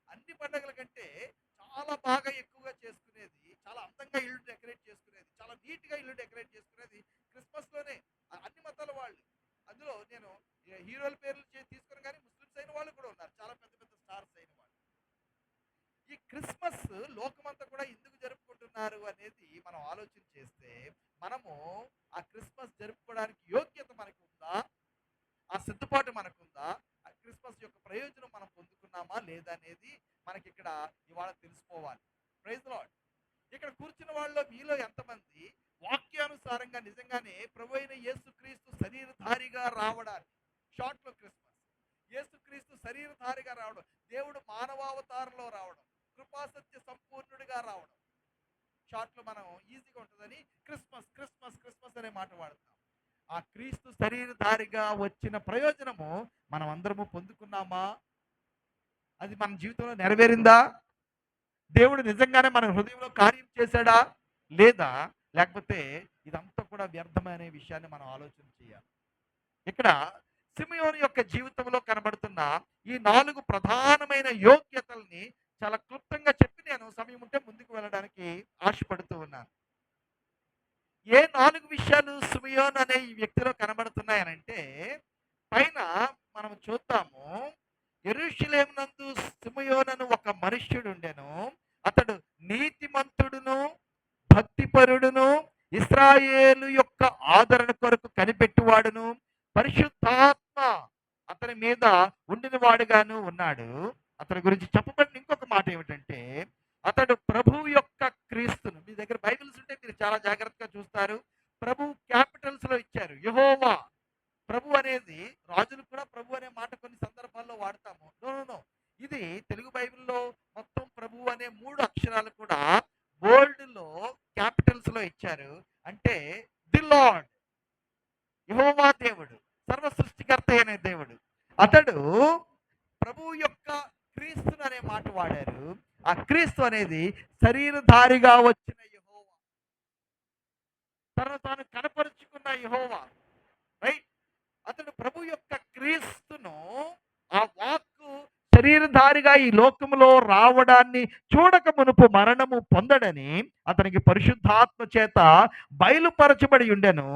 అన్ని పండుగల కంటే చాలా బాగా ఎక్కువగా చేసుకునేది, చాలా అందంగా ఇల్లు ఇల్లు డెకరేట్ చేసుకునేది క్రిస్మస్లోనే. అన్ని మతాల వాళ్ళు. అందులో నేను హీరోల పేర్లు తీసుకుని కానీ ముస్లిమ్స్ అయిన వాళ్ళు కూడా ఉన్నారు, చాలా పెద్ద పెద్ద స్టార్స్ అయిన వాళ్ళు. ఈ క్రిస్మస్ లోకమంతా కూడా ఎందుకు జరుపుకుంటున్నారు అనేది మనం ఆలోచన చేస్తే, మనము ఆ క్రిస్మస్ జరుపుకోవడానికి యోగ్యత మనకు ఉందా, ఆ సిద్ధపాటు మనకుందా, ఆ క్రిస్మస్ యొక్క ప్రయోజనం మనం పొందుకున్నామా లేదా అనేది మనకి ఇక్కడ ఇవాళ తెలుసుకోవాలి. Praise Lord. ఇక్కడ కూర్చున్న వాళ్ళలో మీలో ఎంతమంది వాక్యానుసారంగా నిజంగానే ప్రభు అయిన యేసుక్రీస్తు శరీరధారిగా రావడానికి, షార్ట్లో క్రిస్మస్, యేసుక్రీస్తు శరీరధారిగా రావడం, దేవుడు మానవావతారంలో రావడం, కృపాసత్య సంపూర్ణుడిగా రావడం, షార్ట్లో మనం ఈజీగా ఉంటుందని క్రిస్మస్ క్రిస్మస్ క్రిస్మస్ అనే మాట వాడతాం. ఆ క్రీస్తు శరీరధారిగా వచ్చిన ప్రయోజనము మనం అందరము పొందుకున్నామా? అది మన జీవితంలో నెరవేరిందా? దేవుడు నిజంగానే మన హృదయంలో కార్యం చేశాడా లేదా, లేకపోతే ఇదంతా కూడా వ్యర్థమనే విషయాన్ని మనం ఆలోచన చేయాలి. ఇక్కడ సిమియోను యొక్క జీవితంలో కనబడుతున్న ఈ 4 ప్రధానమైన యోగ్యతల్ని చాలా క్లుప్తంగా చెప్పి నేను సమయం ఉంటే ముందుకు వెళ్ళడానికి ఆశపడుతూ ఉన్నాను. ఏ 4 విషయాలు సిమియోన్ అనే ఈ వ్యక్తిలో కనబడుతున్నాయనంటే, పైన మనం చూద్దాము, యెరూషలేమునందు సిమియోనను ఒక మనుష్యుడు ఉండెను. అతడు నీతిమంతుడును భక్తిపరుడును ఇశ్రాయేలు యొక్క ఆదరణ కొరకు కనిపెట్టువాడును పరిశుద్ధాత్మ అతని మీద ఉండిన వాడుగాను ఉన్నాడు. అతని గురించి చెప్పబడిన ఇంకొక మాట ఏమిటంటే, అతడు ప్రభు యొక్క క్రీస్తును, మీ దగ్గర బైబిల్స్ ఉంటే మీరు చాలా జాగ్రత్తగా చూస్తారు, ప్రభు క్యాపిటల్స్ లో ఇచ్చారు. యెహోవా. ప్రభు అనేది, రాజులు కూడా ప్రభు అనే మాట కొన్ని సందర్భాల్లో వాడతాము. నో నో నో, ఇది తెలుగు బైబిల్లో మొత్తం ప్రభు అనే 3 అక్షరాలు కూడా బోల్డ్ లో క్యాపిటల్స్ లో ఇచ్చారు. అంటే ది లార్డ్, యెహోవా దేవుడు, సర్వ సృష్టికర్త అయిన దేవుడు. అతడు ప్రభు యొక్క క్రీస్తును అనే మాట వాడారు. ఆ క్రీస్తు అనేది శరీరధారిగా వచ్చిన యెహోవా, తనను తాను కనపరుచుకున్న యెహోవా. రైట్. అతడు ప్రభు యొక్క క్రీస్తును, ఆ వాక్కు శరీరధారిగా ఈ లోకములో రావడాన్ని చూడక మునుపు మరణము పొందడని అతనికి పరిశుద్ధాత్మ చేత బయలుపరచబడి ఉండెను.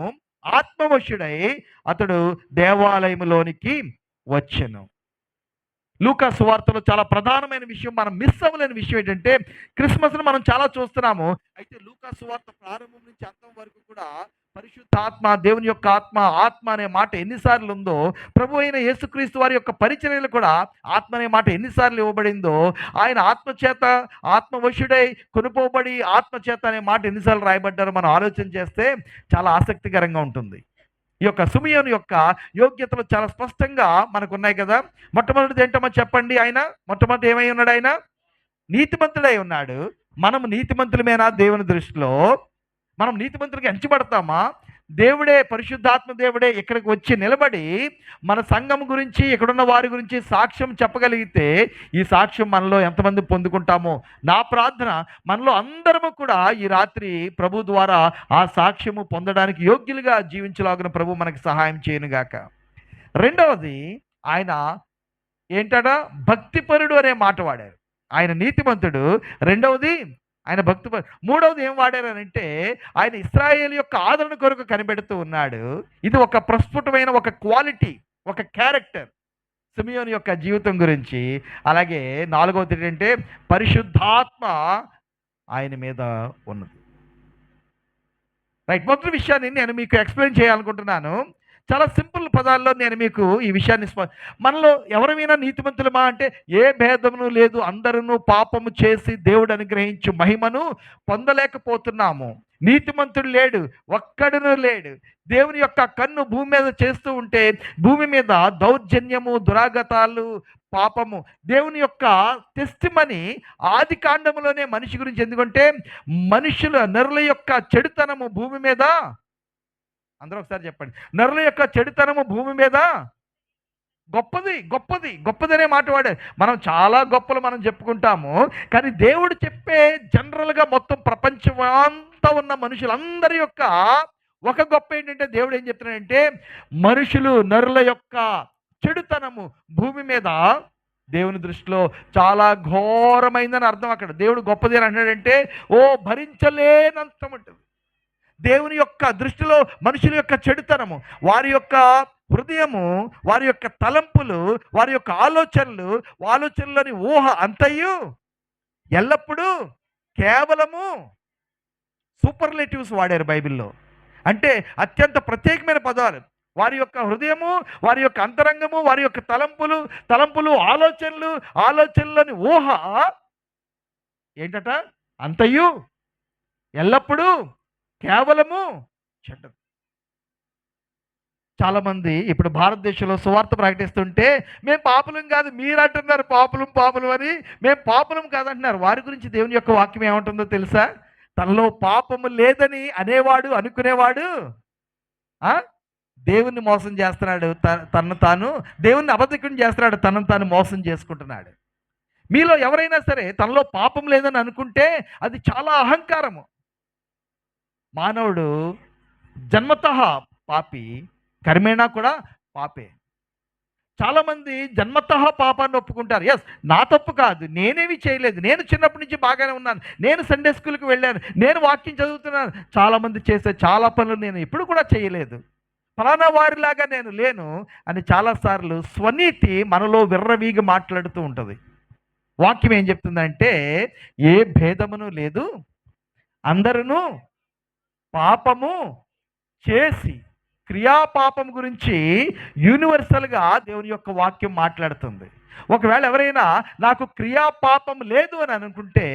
ఆత్మవశుడై అతడు దేవాలయములోనికి వచ్చెను. లూకా సువార్తలో చాలా ప్రధానమైన విషయం, మనం మిస్ అవ్వలేని విషయం ఏంటంటే, క్రిస్మస్ను మనం చాలా చూస్తున్నాము. అయితే లూకా సువార్త ప్రారంభం నుంచి అంతం వరకు కూడా పరిశుద్ధాత్మ, దేవుని యొక్క ఆత్మ, ఆత్మ అనే మాట ఎన్నిసార్లు ఉందో, ప్రభు అయిన యేసుక్రీస్తు వారి యొక్క పరిచర్యలు కూడా ఆత్మ అనే మాట ఎన్నిసార్లు ఇవ్వబడిందో, ఆయన ఆత్మచేత, ఆత్మవశుడై కొనుపోబడి ఆత్మచేత అనే మాట ఎన్నిసార్లు రాయబడ్డారో మనం ఆలోచన చేస్తే చాలా ఆసక్తికరంగా ఉంటుంది. ఈ యొక్క సిమియోను యొక్క యోగ్యతలు చాలా స్పష్టంగా మనకు ఉన్నాయి కదా. మొట్టమొదటిది ఏంటమ్మా చెప్పండి? ఆయన మొట్టమొదటి ఏమై ఉన్నాడు? ఆయన నీతిమంతుడై ఉన్నాడు. మనం నీతిమంతులమేనా దేవుని దృష్టిలో? మనం నీతిమంతులకి ఎంచబడతామా? దేవుడే, పరిశుద్ధాత్మ దేవుడే ఇక్కడికి వచ్చి నిలబడి మన సంఘం గురించి, ఇక్కడున్న వారి గురించి సాక్ష్యం చెప్పగలిగితే, ఈ సాక్ష్యం మనలో ఎంతమంది పొందుకుంటామో నా ప్రార్థన, మనలో అందరము కూడా ఈ రాత్రి ప్రభు ద్వారా ఆ సాక్ష్యము పొందడానికి యోగ్యులుగా జీవించలాగిన ప్రభు మనకి సహాయం చేయనుగాక. రెండవది, ఆయన ఏంటట? భక్తిపరుడు అనే మాట వాడారు. ఆయన నీతిమంతుడు. రెండవది, ఆయన భక్తిపరుడు. మూడవది ఏం వాడారనంటే, ఆయన ఇశ్రాయేలు యొక్క ఆదరణ కొరకు కనిపెడుతూ ఉన్నాడు. ఇది ఒక ప్రస్ఫుటమైన ఒక క్వాలిటీ, ఒక క్యారెక్టర్ సిమియోను యొక్క జీవితం గురించి. అలాగే నాలుగవది ఏంటంటే, పరిశుద్ధాత్మ ఆయన మీద ఉన్నది. రైట్. మొదటి విషయాన్ని నేను మీకు ఎక్స్ప్లెయిన్ చేయాలనుకుంటున్నాను. చాలా సింపుల్ పదాల్లో నేను మీకు ఈ విషయాన్ని మనలో ఎవరైనా నీతిమంతులమా అంటే ఏ భేదమును లేదు, అందరూ పాపము చేసి దేవుడు అనుగ్రహించు మహిమను పొందలేకపోతున్నాము. నీతిమంతుడు లేడు, ఒక్కడును లేడు. దేవుని యొక్క కన్ను భూమి మీద చేస్తూ ఉంటే, భూమి మీద దౌర్జన్యము, దురాగతాలు, పాపము, దేవుని యొక్క టెస్టిమనీ ఆది కాండములోనే మనిషి గురించి. ఎందుకంటే మనుషుల, నరుల యొక్క చెడుతనము భూమి మీద, అందరూ ఒకసారి చెప్పండి, నరుల యొక్క చెడుతనము భూమి మీద గొప్పదనే మాట వాడారు. మనం చాలా గొప్పలు మనం చెప్పుకుంటాము, కానీ దేవుడు చెప్పే జనరల్గా మొత్తం ప్రపంచం అంతా ఉన్న మనుషులందరి యొక్క ఒక గొప్ప ఏంటంటే, దేవుడు ఏం చెప్తున్నాడంటే, మనుషులు, నరుల యొక్క చెడుతనము భూమి మీద దేవుని దృష్టిలో చాలా ఘోరమైందని అర్థం. అక్కడ దేవుడు గొప్పది అని అంటాడంటే, ఓ భరించలేనంత ఉంటుంది. దేవుని యొక్క దృష్టిలో మనుషుల యొక్క చెడుతనము, వారి యొక్క హృదయము, వారి యొక్క తలంపులు, వారి యొక్క ఆలోచనలోని ఊహ అంతయు ఎల్లప్పుడూ కేవలము సూపర్లేటివ్స్ వాడారు బైబిల్లో. అంటే అత్యంత ప్రత్యేకమైన పదాలు. వారి యొక్క హృదయము, వారి యొక్క అంతరంగము, వారి యొక్క తలంపులు, ఆలోచనలోని ఊహ ఏంటట? అంతయు ఎల్లప్పుడూ కేవలము చెడ్డది. చాలామంది ఇప్పుడు భారతదేశంలో సువార్త ప్రకటిస్తుంటే మేము పాపులం కాదు, మీరు అంటున్నారు పాపులం అని. మేము పాపులం కాదంటున్నారు. వారి గురించి దేవుని యొక్క వాక్యం ఏమంటుందో తెలుసా? తనలో పాపము లేదని అనుకునేవాడు దేవుణ్ణి మోసం చేస్తున్నాడు, దేవుణ్ణి అబద్ధకుని చేస్తున్నాడు, తనను తాను మోసం చేసుకుంటున్నాడు. మీలో ఎవరైనా సరే తనలో పాపం లేదని అనుకుంటే అది చాలా అహంకారము. మానవుడు జన్మతః పాపి, కర్మేణా కూడా పాపే. చాలామంది జన్మతః పాపాన్ని ఒప్పుకుంటారు. ఎస్, నా తప్పు కాదు, నేనేమి చేయలేదు, నేను చిన్నప్పటి నుంచి బాగానే ఉన్నాను, నేను సండే స్కూల్కి వెళ్ళాను, నేను వాక్యం చదువుతున్నాను, చాలామంది చేసే చాలా పనులు నేను ఎప్పుడు కూడా చేయలేదు, ఫలానా వారిలాగా నేను లేను అని చాలాసార్లు స్వనీతి మనలో విర్రవీగి మాట్లాడుతూ ఉంటుంది. వాక్యం ఏం చెప్తుందంటే, ఏ భేదమును లేదు, అందరూ పాపము చేసి, క్రియాపాపం గురించి యూనివర్సల్గా దేవుని యొక్క వాక్యం మాట్లాడుతుంది. ఒకవేళ ఎవరైనా నాకు క్రియాపాపం లేదు అని అనుకుంటే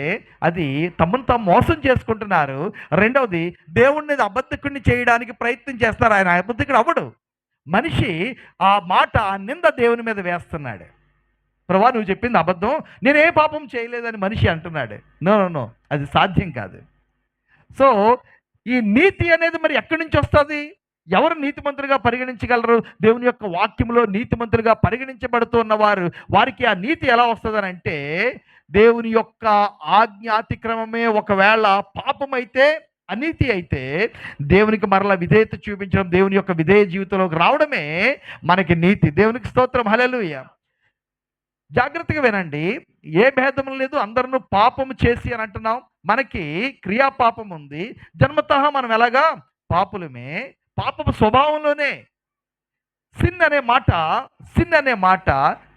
అది తమను తాము మోసం చేసుకుంటున్నారు. రెండవది, దేవుణ్ణి అబద్ధకుడిని చేయడానికి ప్రయత్నం చేస్తారు. ఆయన అబద్ధకుడు అవ్వడు. మనిషి ఆ మాట, ఆ నింద దేవుని మీద వేస్తున్నాడు. ప్రభా, నువ్వు చెప్పింది అబద్ధం, నేనే పాపం చేయలేదని మనిషి అంటున్నాడు. నో, అది సాధ్యం కాదు. సో ఈ నీతి అనేది మరి ఎక్కడి నుంచి వస్తుంది? ఎవరు నీతిమంతులుగా పరిగణించగలరు? దేవుని యొక్క వాక్యంలో నీతిమంతులుగా పరిగణించబడుతున్న వారికి ఆ నీతి ఎలా వస్తుందని అంటే, దేవుని యొక్క ఆజ్ఞాతిక్రమమే ఒకవేళ పాపమైతే, అనీతి అయితే, దేవునికి మరలా విధేయత చూపించడం, దేవుని యొక్క విధేయ జీవితంలోకి రావడమే మనకి నీతి. దేవునికి స్తోత్రం, హల్లెలూయా. జాగ్రత్తగా వినండి. ఏ భేదం లేదు, అందరూ పాపము చేసి అని అంటున్నాం. మనకి క్రియాపాపం ఉంది. జన్మతః మనం ఎలాగా పాపులమే. పాపపు స్వభావంలోనే సిన్ అనే మాట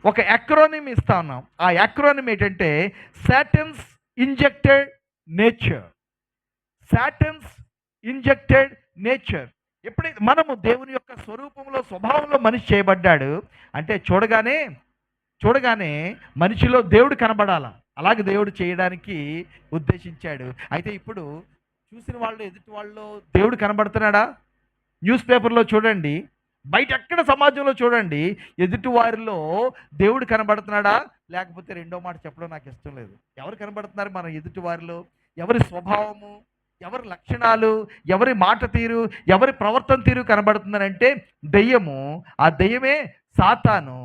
ఒక ఎక్రోనిమ్ ఇస్తా ఉన్నాం. ఆ ఎక్రోనిమ్ ఏంటంటే సాటన్స్ ఇంజెక్టెడ్ నేచర్. ఎప్పుడైతే మనము దేవుని యొక్క స్వరూపంలో, స్వభావంలో మనిషి చేయబడ్డాడు అంటే చూడగానే మనిషిలో దేవుడు కనబడాల. అలాగే దేవుడు చేయడానికి ఉద్దేశించాడు. అయితే ఇప్పుడు చూసిన వాళ్ళు, ఎదుటి వాళ్ళు దేవుడు కనబడుతున్నాడా? న్యూస్ పేపర్లో చూడండి, బయట ఎక్కడ సమాజంలో చూడండి, ఎదుటి వారిలో దేవుడు కనబడుతున్నాడా? లేకపోతే రెండో మాట చెప్పడం నాకు ఇష్టం లేదు. ఎవరు కనబడుతున్నారు మన ఎదుటి వారిలో? ఎవరి స్వభావము, ఎవరి లక్షణాలు, ఎవరి మాట తీరు, ఎవరి ప్రవర్తన తీరు కనబడుతుందనంటే దెయ్యము. ఆ దెయ్యమే సాతాను,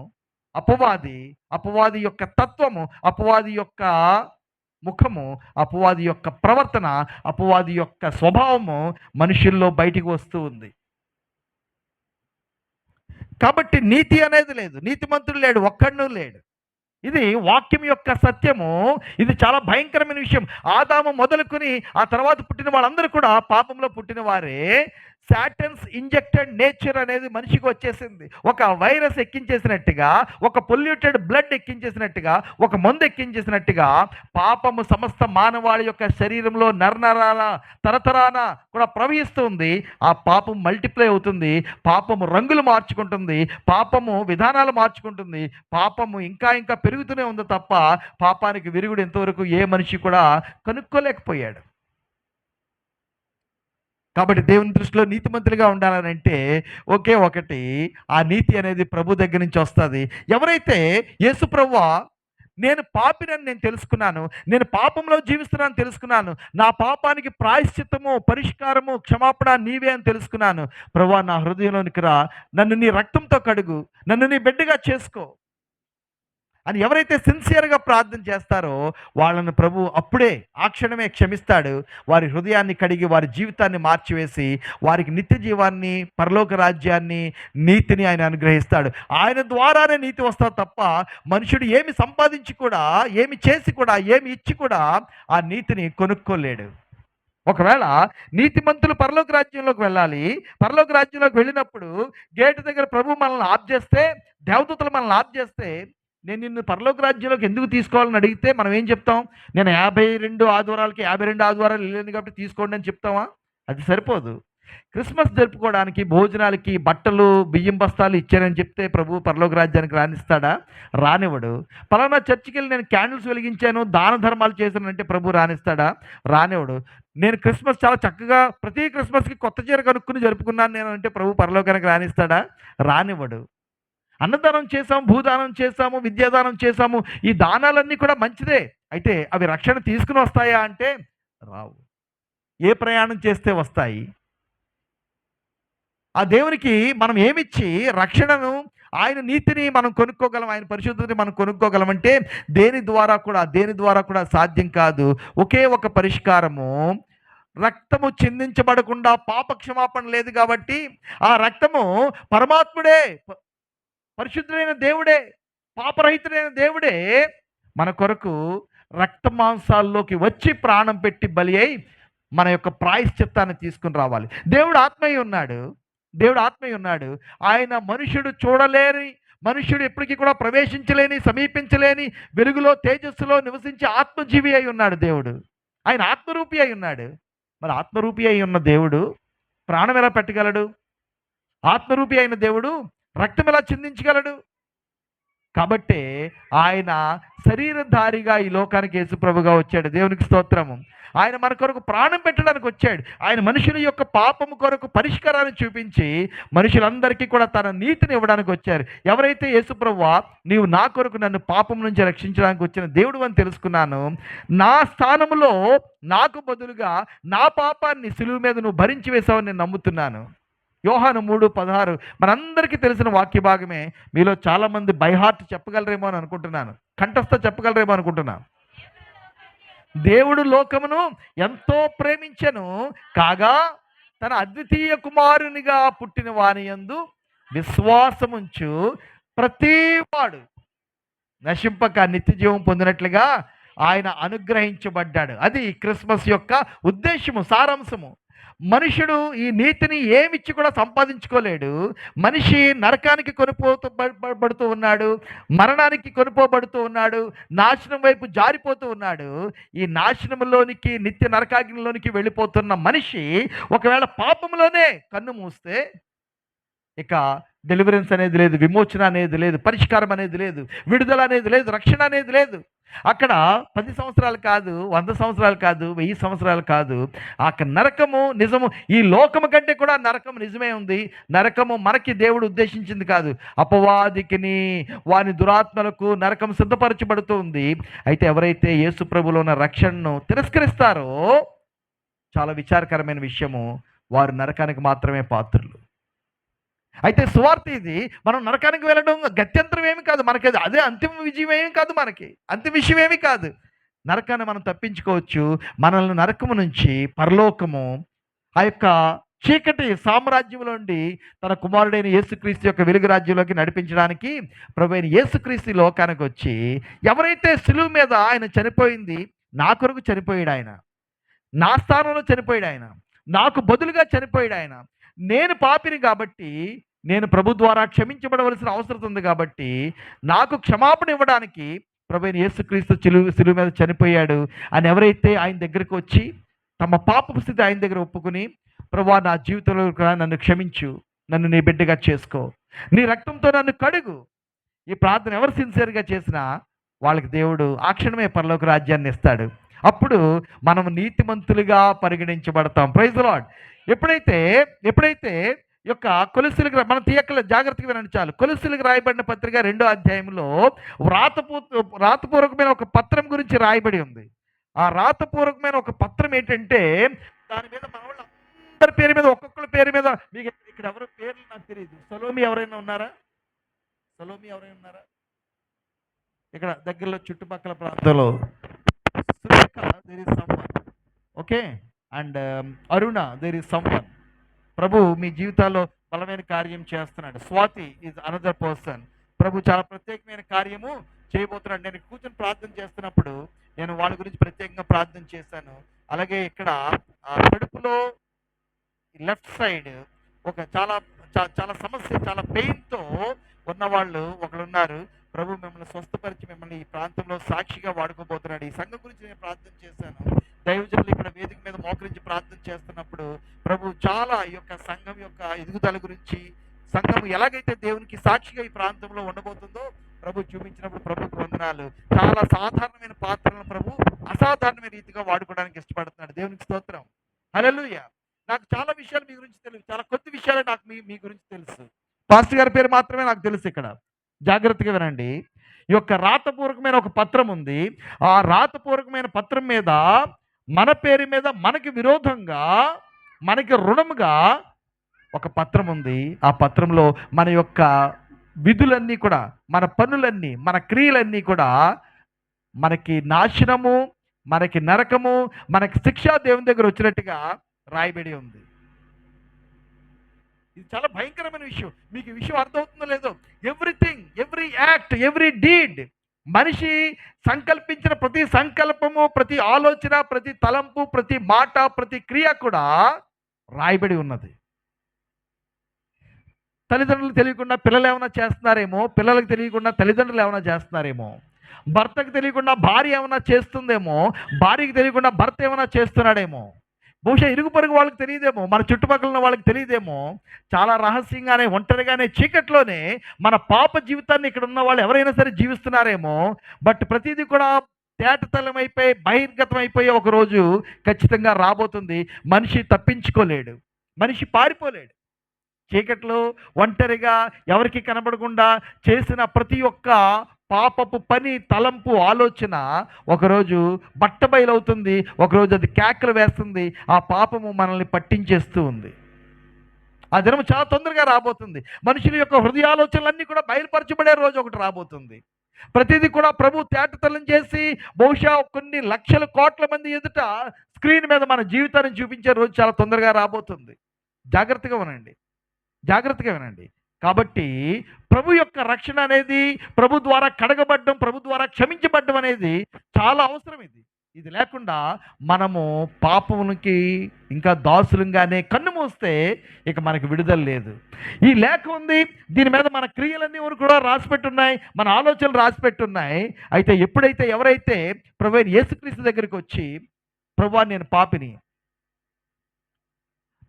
అపవాది యొక్క తత్వము, అపవాది యొక్క ముఖము, అపవాది యొక్క ప్రవర్తన, అపవాది యొక్క స్వభావము మనుషుల్లో బయటికి వస్తూ ఉంది. కాబట్టి నీతి అనేది లేదు, నీతిమంతుడు లేడు, ఒక్కడూ లేడు. ఇది వాక్యం యొక్క సత్యము. ఇది చాలా భయంకరమైన విషయం. ఆదాము మొదలుకొని ఆ తర్వాత పుట్టిన వాళ్ళందరూ కూడా పాపంలో పుట్టిన వారే. సాటన్స్ ఇంజెక్టెడ్ నేచర్ అనేది మనిషికి వచ్చేసింది. ఒక వైరస్ ఎక్కించేసినట్టుగా, ఒక పొల్యూటెడ్ బ్లడ్ ఎక్కించేసినట్టుగా, ఒక మందు ఎక్కించేసినట్టుగా పాపము సమస్త మానవాళి యొక్క శరీరంలో నరనరాల తరతరాన కూడా ప్రవహిస్తుంది. ఆ పాపం మల్టిప్లై అవుతుంది, పాపము రంగులు మార్చుకుంటుంది, పాపము విధానాలు మార్చుకుంటుంది, పాపము ఇంకా పెరుగుతూనే ఉంది తప్ప పాపానికి విరుగుడు ఎంతవరకు ఏ మనిషి కూడా కనుక్కోలేకపోయాడు. కాబట్టి దేవుని దృష్టిలో నీతిమంతులుగా ఉండాలనంటే ఒకే ఒకటి, ఆ నీతి అనేది ప్రభు దగ్గర నుంచి వస్తుంది. ఎవరైతే యేసు ప్రభువా నేను పాపినని నేను తెలుసుకున్నాను, నేను పాపంలో జీవిస్తున్నాను తెలుసుకున్నాను, నా పాపానికి ప్రాయశ్చిత్తము, పరిష్కారము, క్షమాపణ నీవే అని తెలుసుకున్నాను, ప్రభువా నా హృదయంలోనికి రా, నన్ను నీ రక్తంతో కడుగు, నన్ను నీ బిడ్డగా చేసుకో అని ఎవరైతే సిన్సియర్గా ప్రార్థన చేస్తారో వాళ్ళను ప్రభు అప్పుడే ఆ క్షణమే క్షమిస్తాడు. వారి హృదయాన్ని కడిగి వారి జీవితాన్ని మార్చివేసి వారికి నిత్య జీవాన్ని, పరలోక రాజ్యాన్ని, నీతిని ఆయన అనుగ్రహిస్తాడు. ఆయన ద్వారానే నీతి వస్తుంది తప్ప మనుషుడు ఏమి సంపాదించి కూడా, ఏమి చేసి కూడా, ఏమి ఇచ్చి కూడా ఆ నీతిని కొనుక్కోలేడు. ఒకవేళ నీతిమంతులు పరలోక రాజ్యంలోకి వెళ్ళాలి. పరలోక రాజ్యంలోకి వెళ్ళినప్పుడు గేటు దగ్గర ప్రభు మనల్ని ఆప్ చేస్తే, దేవదూతలు మనల్ని ఆప్ చేస్తే, నేను నిన్ను పరలోక రాజ్యంలోకి ఎందుకు తీసుకోవాలని అడిగితే మనం ఏం చెప్తాం? నేను 52 ఆదివారాలకి 52 ఆదివారాలు వెళ్ళాను కాబట్టి తీసుకోండి అని చెప్తామా? అది సరిపోదు. క్రిస్మస్ జరుపుకోవడానికి భోజనాలకి బట్టలు బియ్యం బస్తాలు ఇచ్చానని చెప్తే ప్రభు పరలోక రాజ్యానికి రానిస్తాడా? రానివ్వడు. పలానా చర్చికి వెళ్ళి నేను క్యాండిల్స్ వెలిగించాను, దాన ధర్మాలు చేశానంటే ప్రభు రానిస్తాడా? రానివ్వడు. నేను క్రిస్మస్ చాలా చక్కగా ప్రతి క్రిస్మస్కి కొత్త చీర కనుక్కుని జరుపుకున్నాను నేను అంటే ప్రభు పరలోకానికి రానిస్తాడా? రానివ్వడు. అన్నదానం చేశాము, భూదానం చేశాము, విద్యాదానం చేశాము, ఈ దానాలన్నీ కూడా మంచిదే. అయితే అవి రక్షణ తీసుకుని వస్తాయా అంటే రావు. ఏ ప్రయాణం చేస్తే వస్తాయి? ఆ దేవునికి మనం ఏమిచ్చి రక్షణను, ఆయన నీతిని మనం కొనుక్కోగలం, ఆయన పరిశుద్ధతని మనం కొనుక్కోగలం అంటే దేని ద్వారా కూడా సాధ్యం కాదు. ఒకే ఒక పరిష్కారము, రక్తము చిందించబడకుండా పాప క్షమాపణ లేదు కాబట్టి ఆ రక్తము పరమాత్ముడే, పరిశుద్ధుడైన దేవుడే, పాపరహితుడైన దేవుడే మన కొరకు రక్త మాంసాల్లోకి వచ్చి ప్రాణం పెట్టి బలి అయి మన యొక్క ప్రాయశ్చిత్తాన్ని తీసుకుని రావాలి. దేవుడు ఆత్మయ్య ఉన్నాడు. దేవుడు ఆత్మయ్య ఉన్నాడు. ఆయన మనుషుడు చూడలేని, మనుషుడు ఎప్పటికీ కూడా ప్రవేశించలేని, సమీపించలేని వెలుగులో తేజస్సులో నివసించి ఆత్మజీవి అయి ఉన్నాడు దేవుడు. ఆయన ఆత్మరూపి అయి ఉన్నాడు. మరి ఆత్మరూపి అయి ఉన్న దేవుడు ప్రాణం ఎలా పెట్టగలడు? ఆత్మరూపి అయిన దేవుడు రక్తం ఎలా చిందించగలడు? కాబట్టే ఆయన శరీరధారిగా ఈ లోకానికి యేసుప్రభుగా వచ్చాడు. దేవునికి స్తోత్రము. ఆయన మన కొరకు ప్రాణం పెట్టడానికి వచ్చాడు. ఆయన మనుషుల యొక్క పాపము కొరకు పరిష్కారాన్ని చూపించి మనుషులందరికీ కూడా తన నీతిని ఇవ్వడానికి వచ్చారు. ఎవరైతే యేసుప్రభువా నీవు నా కొరకు నన్ను పాపం నుంచి రక్షించడానికి వచ్చిన దేవుడు అని తెలుసుకున్నాను, నా స్థానంలో నాకు బదులుగా నా పాపాన్ని సిలువ మీద నువ్వు భరించి వేసావని నేను నమ్ముతున్నాను. యోహాను 3:16 మనందరికీ తెలిసిన వాక్య భాగమే. మీలో చాలామంది బై హార్ట్ చెప్పగలరేమో అని అనుకుంటున్నాను, కంఠస్థ చెప్పగలరేమో అనుకుంటున్నాను. దేవుడు లోకమును ఎంతో ప్రేమించెను కాగా తన అద్వితీయ కుమారునిగా పుట్టిన వాని యందు విశ్వాసముంచు ప్రతివాడు నశింపక నిత్య జీవం పొందినట్లుగా ఆయన అనుగ్రహించబడ్డాడు. అది క్రిస్మస్ యొక్క ఉద్దేశము, సారాంశము. మనుషుడు ఈ నీతిని ఏమిచ్చి కూడా సంపాదించుకోలేడు. మనిషి నరకానికి కొనుపోబడుతూ ఉన్నాడు, మరణానికి కొనుపోబడుతూ ఉన్నాడు, నాశనం వైపు జారిపోతూ ఉన్నాడు. ఈ నాశనంలోనికి, నిత్య నరకాగ్నిలోనికి వెళ్ళిపోతున్న మనిషి ఒకవేళ పాపంలోనే కన్ను మూస్తే ఇక డెలివరెన్స్ అనేది లేదు, విమోచన అనేది లేదు, పరిష్కారం అనేది లేదు, విడుదల అనేది లేదు, రక్షణ అనేది లేదు. అక్కడ 10 సంవత్సరాలు కాదు, 100 సంవత్సరాలు కాదు, 1000 సంవత్సరాలు కాదు, అక్కడ నరకము నిజము. ఈ లోకము కంటే కూడా నరకము నిజమే ఉంది. నరకము మనకి దేవుడు ఉద్దేశించింది కాదు, అపవాదికిని వాని దురాత్మలకు నరకం సిద్ధపరచబడుతూ ఉంది. అయితే ఎవరైతే యేసు ప్రభువులో ఉన్న రక్షణను తిరస్కరిస్తారో, చాలా విచారకరమైన విషయము, వారు నరకానికి మాత్రమే పాత్రులు. అయితే సువార్త ఇది. మనం నరకానికి వెళ్ళడం గత్యంతరం ఏమి కాదు మనకి, అదే అంతిమ విజయం ఏమి కాదు, మనకి అంతిమ విషయం ఏమి కాదు. నరకాన్ని మనం తప్పించుకోవచ్చు. మనల్ని నరకము నుంచి పరలోకము, ఆ యొక్క చీకటి సామ్రాజ్యంలో నుండి తన కుమారుడైన యేసుక్రీస్తు యొక్క వెలుగు రాజ్యంలోకి నడిపించడానికి ప్రభువైన యేసుక్రీస్తు లోకానికి వచ్చి, ఎవరైతే సిలువ మీద ఆయన చనిపోయింది, నా కొరకు చనిపోయాడు ఆయన, నా స్థానంలో చనిపోయాడు ఆయన, నాకు బదులుగా చనిపోయాడు ఆయన. నేను పాపిని కాబట్టి, నేను ప్రభు ద్వారా క్షమించబడవలసిన అవసరం ఉంది కాబట్టి, నాకు క్షమాపణ ఇవ్వడానికి ప్రభువైన యేసుక్రీస్తు సిలువ మీద చనిపోయాడు అని ఎవరైతే ఆయన దగ్గరకు వచ్చి తమ పాపపు స్థితి ఆయన దగ్గర ఒప్పుకుని, ప్రభువా నా జీవితంలో నన్ను క్షమించు, నన్ను నీ బిడ్డగా చేసుకో, నీ రక్తంతో నన్ను కడుగు, ఈ ప్రార్థన ఎవరు సిన్సియర్గా చేసినా వాళ్ళకి దేవుడు ఆ క్షణమే పరలోక రాజ్యాన్ని ఇస్తాడు. అప్పుడు మనం నీతిమంతులుగా పరిగణించబడతాం. Praise the lord. ఎప్పుడైతే యొక్క కొలస్సీలకు మనం తీయక్కల జాగ్రత్తగా వినండి చాలు. కొలస్సీలకు రాయబడిన పత్రిక 2వ అధ్యాయంలో రాతపూర్వకమైన ఒక పత్రం గురించి రాయబడి ఉంది. ఆ రాతపూర్వకమైన ఒక పత్రం ఏంటంటే, దాని మీద మన వాళ్ళు అందరి పేరు మీద, ఒక్కొక్కరి పేరు మీద, మీకు ఇక్కడ ఎవరి పేర్లు నాకు తెలియదు. సలోమి ఎవరైనా ఉన్నారా? ఇక్కడ దగ్గరలో చుట్టుపక్కల ప్రాంతంలో Surekha, there is someone. Okay, and Aruna, there is someone. ప్రభు మీ జీవితాల్లో బలమైన కార్యం చేస్తున్నాడు. Swathi is another person. ప్రభు చాలా ప్రత్యేకమైన కార్యము చేయబోతున్నాడు. నేను కూర్చొని ప్రార్థన చేస్తున్నప్పుడు నేను వాళ్ళ గురించి ప్రత్యేకంగా ప్రార్థన చేశాను. అలాగే ఇక్కడ ఆ కడుపులో లెఫ్ట్ సైడ్ ఒక చాలా చాలా సమస్య, చాలా పెయిన్తో ఉన్నవాళ్ళు ఒకరున్నారు. ప్రభు మిమ్మల్ని స్వస్థపరిచి మిమ్మల్ని ఈ ప్రాంతంలో సాక్షిగా వాడుకోబోతున్నాడు. ఈ సంఘం గురించి నేను ప్రార్థన చేశాను. దైవజనులు ఇక్కడ వేదిక మీద మోకరించి ప్రార్థన చేస్తున్నప్పుడు ప్రభు చాలా ఈ యొక్క సంఘం యొక్క ఎదుగుదల గురించి, సంఘం ఎలాగైతే దేవునికి సాక్షిగా ఈ ప్రాంతంలో ఉండబోతుందో ప్రభు చూపించినప్పుడు ప్రభుకు వందనాలు. చాలా సాధారణమైన పాత్రలను ప్రభు అసాధారణమైన రీతిగా వాడుకోవడానికి ఇష్టపడుతున్నాడు. దేవునికి స్తోత్రం. హల్లెలూయా. నాకు చాలా విషయాలు మీ గురించి తెలుసు, చాలా కొద్ది విషయాలు నాకు మీ గురించి తెలుసు. పాస్టర్ గారి పేరు మాత్రమే నాకు తెలుసు. ఇక్కడ జాగ్రత్తగా వినండి. ఈ యొక్క రాతపూర్వకమైన ఒక పత్రం ఉంది. ఆ రాతపూర్వకమైన పత్రం మీద మన పేరు మీద మనకి విరోధంగా, మనకి రుణముగా ఒక పత్రం ఉంది. ఆ పత్రంలో మన యొక్క విధులన్నీ కూడా, మన పనులన్నీ, మన క్రియలన్నీ కూడా మనకి నాశనము, మనకి నరకము, మనకి శిక్ష దేవుని దగ్గర వచ్చినట్టుగా రాయబడి ఉంది. ఇది చాలా భయంకరమైన విషయం. మీకు ఈ విషయం అర్థమవుతుందో లేదో, everything, every act, every deed, మనిషి సంకల్పించిన ప్రతి సంకల్పము, ప్రతి ఆలోచన, ప్రతి తలంపు, ప్రతి మాట, ప్రతి క్రియ కూడా రాయబడి ఉన్నది. తల్లిదండ్రులకు తెలియకుండా పిల్లలు ఏమైనా చేస్తున్నారేమో, పిల్లలకు తెలియకుండా తల్లిదండ్రులు ఏమైనా చేస్తున్నారేమో, భర్తకు తెలియకుండా భార్య ఏమైనా చేస్తుందేమో, భార్యకి తెలియకుండా భర్త ఏమైనా చేస్తున్నాడేమో, బహుశా ఇరుగు పొరుగు వాళ్ళకి తెలియదేమో, మన చుట్టుపక్కల ఉన్న వాళ్ళకి తెలియదేమో. చాలా రహస్యంగానే, ఒంటరిగానే, చీకట్లోనే మన పాప జీవితాన్ని ఇక్కడ ఉన్న వాళ్ళు ఎవరైనా సరే జీవిస్తున్నారేమో. బట్ ప్రతిదీ కూడా తేటతెల్లమైపోయి బహిర్గతం అయిపోయి ఒకరోజు ఖచ్చితంగా రాబోతుంది. మనిషి తప్పించుకోలేడు, మనిషి పారిపోలేడు. చీకట్లో ఒంటరిగా ఎవరికి కనబడకుండా చేసిన ప్రతి ఒక్క పాపపు పని, తలంపు, ఆలోచన ఒకరోజు బట్టబయలవుతుంది. ఒకరోజు అది కేకలు వేస్తుంది. ఆ పాపము మనల్ని పట్టించేస్తూ ఉంది. ఆ దినం చాలా తొందరగా రాబోతుంది. మనుషుల యొక్క హృదయాలోచనలన్నీ కూడా బయలుపరచబడే రోజు ఒకటి రాబోతుంది. ప్రతిదీ కూడా ప్రభు తేటతెల్లం చేసి బహుశా కొన్ని లక్షల కోట్ల మంది ఎదుట స్క్రీన్ మీద మన జీవితాన్ని చూపించే రోజు చాలా తొందరగా రాబోతుంది. జాగ్రత్తగా వినండి, జాగ్రత్తగా వినండి. కాబట్టి ప్రభు యొక్క రక్షణ అనేది, ప్రభు ద్వారా కడగబడ్డం, ప్రభు ద్వారా క్షమించబడ్డం అనేది చాలా అవసరం. ఇది లేకుండా మనము పాపమునికి ఇంకా దాసులంగానే కన్ను మూస్తే ఇక మనకు విడుదల లేదు. ఈ లేఖ ఉంది, దీని మీద మన క్రియలన్నీ కూడా రాసిపెట్టున్నాయి, మన ఆలోచనలు రాసిపెట్టున్నాయి. అయితే ఎప్పుడైతే ఎవరైతే ప్రభు యేసుక్రీస్తు దగ్గరికి వచ్చి, ప్రభువా నేను పాపిని,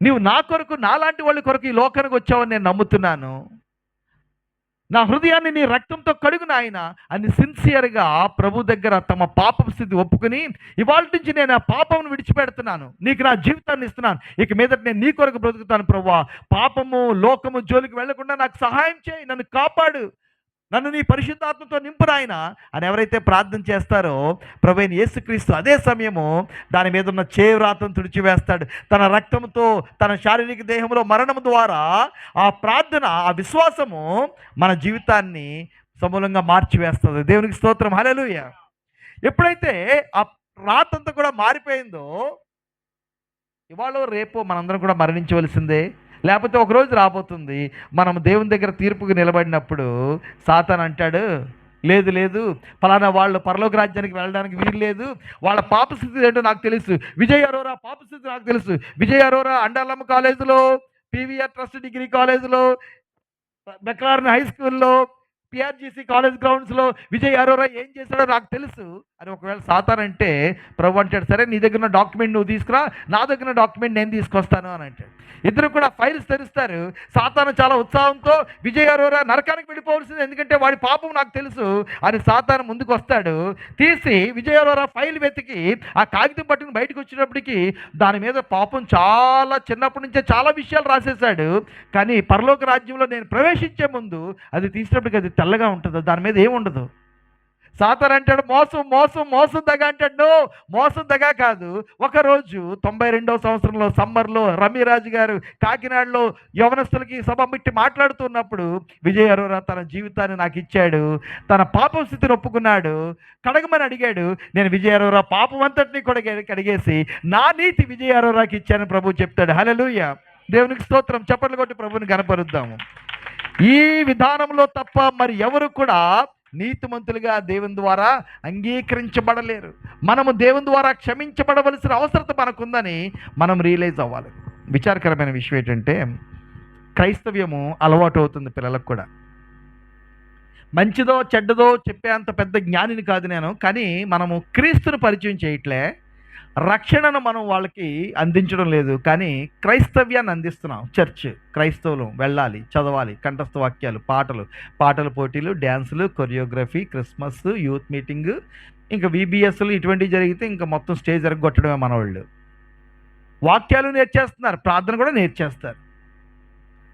నీవు నా కొరకు, నాలాంటి వాళ్ళ కొరకు ఈ లోకానికి వచ్చావని నేను నమ్ముతున్నాను, నా హృదయాన్ని నీ రక్తంతో కడుగు నాయన అని సిన్సియర్గా ప్రభు దగ్గర తమ పాపం స్థితి ఒప్పుకుని, ఇవాళ నుంచి నేను ఆ పాపమును విడిచిపెడుతున్నాను, నీకు నా జీవితాన్ని ఇస్తున్నాను, ఇక మీదట నేను నీ కొరకు బ్రతుకుతాను ప్రభువా, పాపము లోకము జోలికి వెళ్లకుండా నాకు సహాయం చేయి, నన్ను కాపాడు, నన్ను నీ పరిశుద్ధాత్మతో నింపు నాయన అని ఎవరైతే ప్రార్థన చేస్తారో ప్రభు అయిన యేసుక్రీస్తు అదే సమయము దాని మీద ఉన్న చేవ్రాతను తుడిచివేస్తాడు. తన రక్తంతో, తన శారీరక దేహంలో మరణం ద్వారా ఆ ప్రార్థన, ఆ విశ్వాసము మన జీవితాన్ని సమూలంగా మార్చివేస్తుంది. దేవునికి స్తోత్రం. హల్లెలూయా. ఎప్పుడైతే ఆ రాతంతా కూడా మారిపోయిందో, ఇవాళ రేపు మనందరం కూడా మరణించవలసిందే. లేకపోతే ఒకరోజు రాబోతుంది మనం దేవుని దగ్గర తీర్పుకు నిలబడినప్పుడు సాతాను అంటాడు, లేదు లేదు, ఫలానా వాళ్ళు పరలోక రాజ్యానికి వెళ్ళడానికి వీలు లేదు, వాళ్ళ పాపస్థితి ఏంటో నాకు తెలుసు, విజయ్ అరోరా పాపస్థితి నాకు తెలుసు, విజయ్ అరోరా అండర్లమ్మ కాలేజీలో, పీవీఆర్ ట్రస్ట్ డిగ్రీ కాలేజీలో, మెక్లారన్ హై స్కూల్లో, పిఆర్జీసీ కాలేజ్ గ్రౌండ్స్లో విజయ్ అరోరా ఏం చేశాడో నాకు తెలుసు అని ఒకవేళ సాతాను అంటే, ప్రభు అంటాడు, సరే నీ దగ్గర ఉన్న డాక్యుమెంట్ నువ్వు తీసుకురా, నా దగ్గర ఉన్న డాక్యుమెంట్ నేను తీసుకొస్తాను అని అంటాడు. ఇద్దరు కూడా ఫైల్స్ తెరుస్తారు. సాతాను చాలా ఉత్సాహంతో విజయ్ అరోరా నరకానికి వెళ్ళిపోవలసింది, ఎందుకంటే వాడి పాపం నాకు తెలుసు అని సాతాను ముందుకు వస్తాడు. తీసి విజయ్ అరోరా ఫైల్ వెతికి ఆ కాగితం పట్టుకుని బయటకు వచ్చినప్పటికీ దాని మీద పాపం చాలా చిన్నప్పటి నుంచే చాలా విషయాలు రాసేశాడు. కానీ పరలోక రాజ్యంలో నేను ప్రవేశించే ముందు అది తీసినప్పటికీ అది తెల్లగా ఉంటుంది, దాని మీద ఏముండదు. సాతాను అంటాడు, మోసం మోసం మోసం దగా అంటాడు. నో, మోసం దగా కాదు. ఒకరోజు 92వ సంవత్సరంలో సమ్మర్లో రమీరాజు గారు కాకినాడలో యవనస్తులకి సభ పెట్టి మాట్లాడుతున్నప్పుడు విజయ్ అరోరా తన జీవితాన్ని నాకు ఇచ్చాడు, తన పాపం స్థితిని ఒప్పుకున్నాడు, కడగమని అడిగాడు. నేను విజయ్ అరోరా పాపం అంతటినీ కూడా కడిగేసి నా నీతి విజయ్ అరోరాకి ఇచ్చాను ప్రభు చెప్తాడు. హల్లెలూయా. దేవునికి స్తోత్రం. చప్పట్లు కొట్టి ప్రభుని కనపరుద్దాము. ఈ విధానంలో తప్ప మరి ఎవరు కూడా నీతిమంతులుగా దేవుని ద్వారా అంగీకరించబడలేరు. మనము దేవుని ద్వారా క్షమించబడవలసిన అవసరత మనకుందని మనం రియలైజ్ అవ్వాలి. విచారకరమైన విషయం ఏంటంటే, క్రైస్తవ్యము అలవాటు అవుతుంది పిల్లలకు కూడా. మంచిదో చెడ్డదో చెప్పే అంత పెద్ద జ్ఞానిని కాదు నేను, కానీ మనము క్రీస్తుని పరిచయం చేయట్లే, రక్షణను మనం వాళ్ళకి అందించడం లేదు, కానీ క్రైస్తవ్యాన్ని అందిస్తున్నాం. చర్చ్ క్రైస్తవులు వెళ్ళాలి, చదవాలి, కంఠస్థ వాక్యాలు, పాటల పోటీలు, డ్యాన్సులు, కొరియోగ్రఫీ, క్రిస్మస్, యూత్ మీటింగ్, ఇంకా VBSలు ఇటువంటివి జరిగితే ఇంకా మొత్తం స్టేజ్ ఎరగొట్టడమే మన వాళ్ళు. వాక్యాలు నేర్చేస్తున్నారు, ప్రార్థన కూడా నేర్చేస్తారు.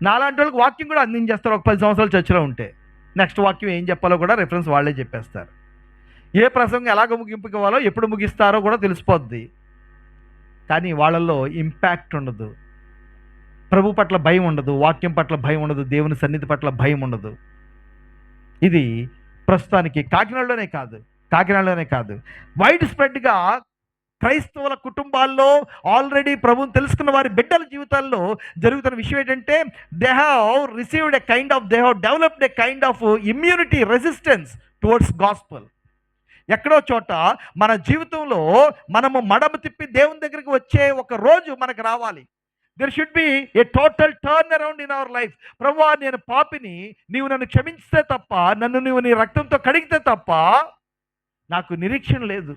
నాలాంటి వాళ్ళకి వాక్యం కూడా అందించేస్తారు. ఒక 10 సంవత్సరాలు చర్చిలో ఉంటే నెక్స్ట్ వాక్యం ఏం చెప్పాలో కూడా రిఫరెన్స్ వాళ్ళే చెప్పేస్తారు. ఏ ప్రసంగం ఎలాగ ముగింపు కావాలో, ఎప్పుడు ముగిస్తారో కూడా తెలిసిపోద్ది. కానీ వాళ్ళల్లో ఇంపాక్ట్ ఉండదు, ప్రభు పట్ల భయం ఉండదు, వాక్యం పట్ల భయం ఉండదు, దేవుని సన్నిధి పట్ల భయం ఉండదు. ఇది ప్రస్తుతానికి కాకినాడలోనే కాదు వైడ్ స్ప్రెడ్గా క్రైస్తవుల కుటుంబాల్లో ఆల్రెడీ ప్రభువుని తెలుసుకున్న వారి బిడ్డల జీవితాల్లో జరుగుతున్న విషయం ఏంటంటే, they have developed A kind of immunity resistance towards gospel. ఎక్కడో చోట మన జీవితంలో మనము మడమ తిప్పి దేవుని దగ్గరికి వచ్చే ఒక రోజు మనకు రావాలి. There should be a total turn around in our life. ప్రభువా, నేను పాపిని, నీవు నన్ను క్షమించితే తప్ప, నన్ను నీవు నీ రక్తంతో కడిగితే తప్ప నాకు నిరీక్షణ లేదు,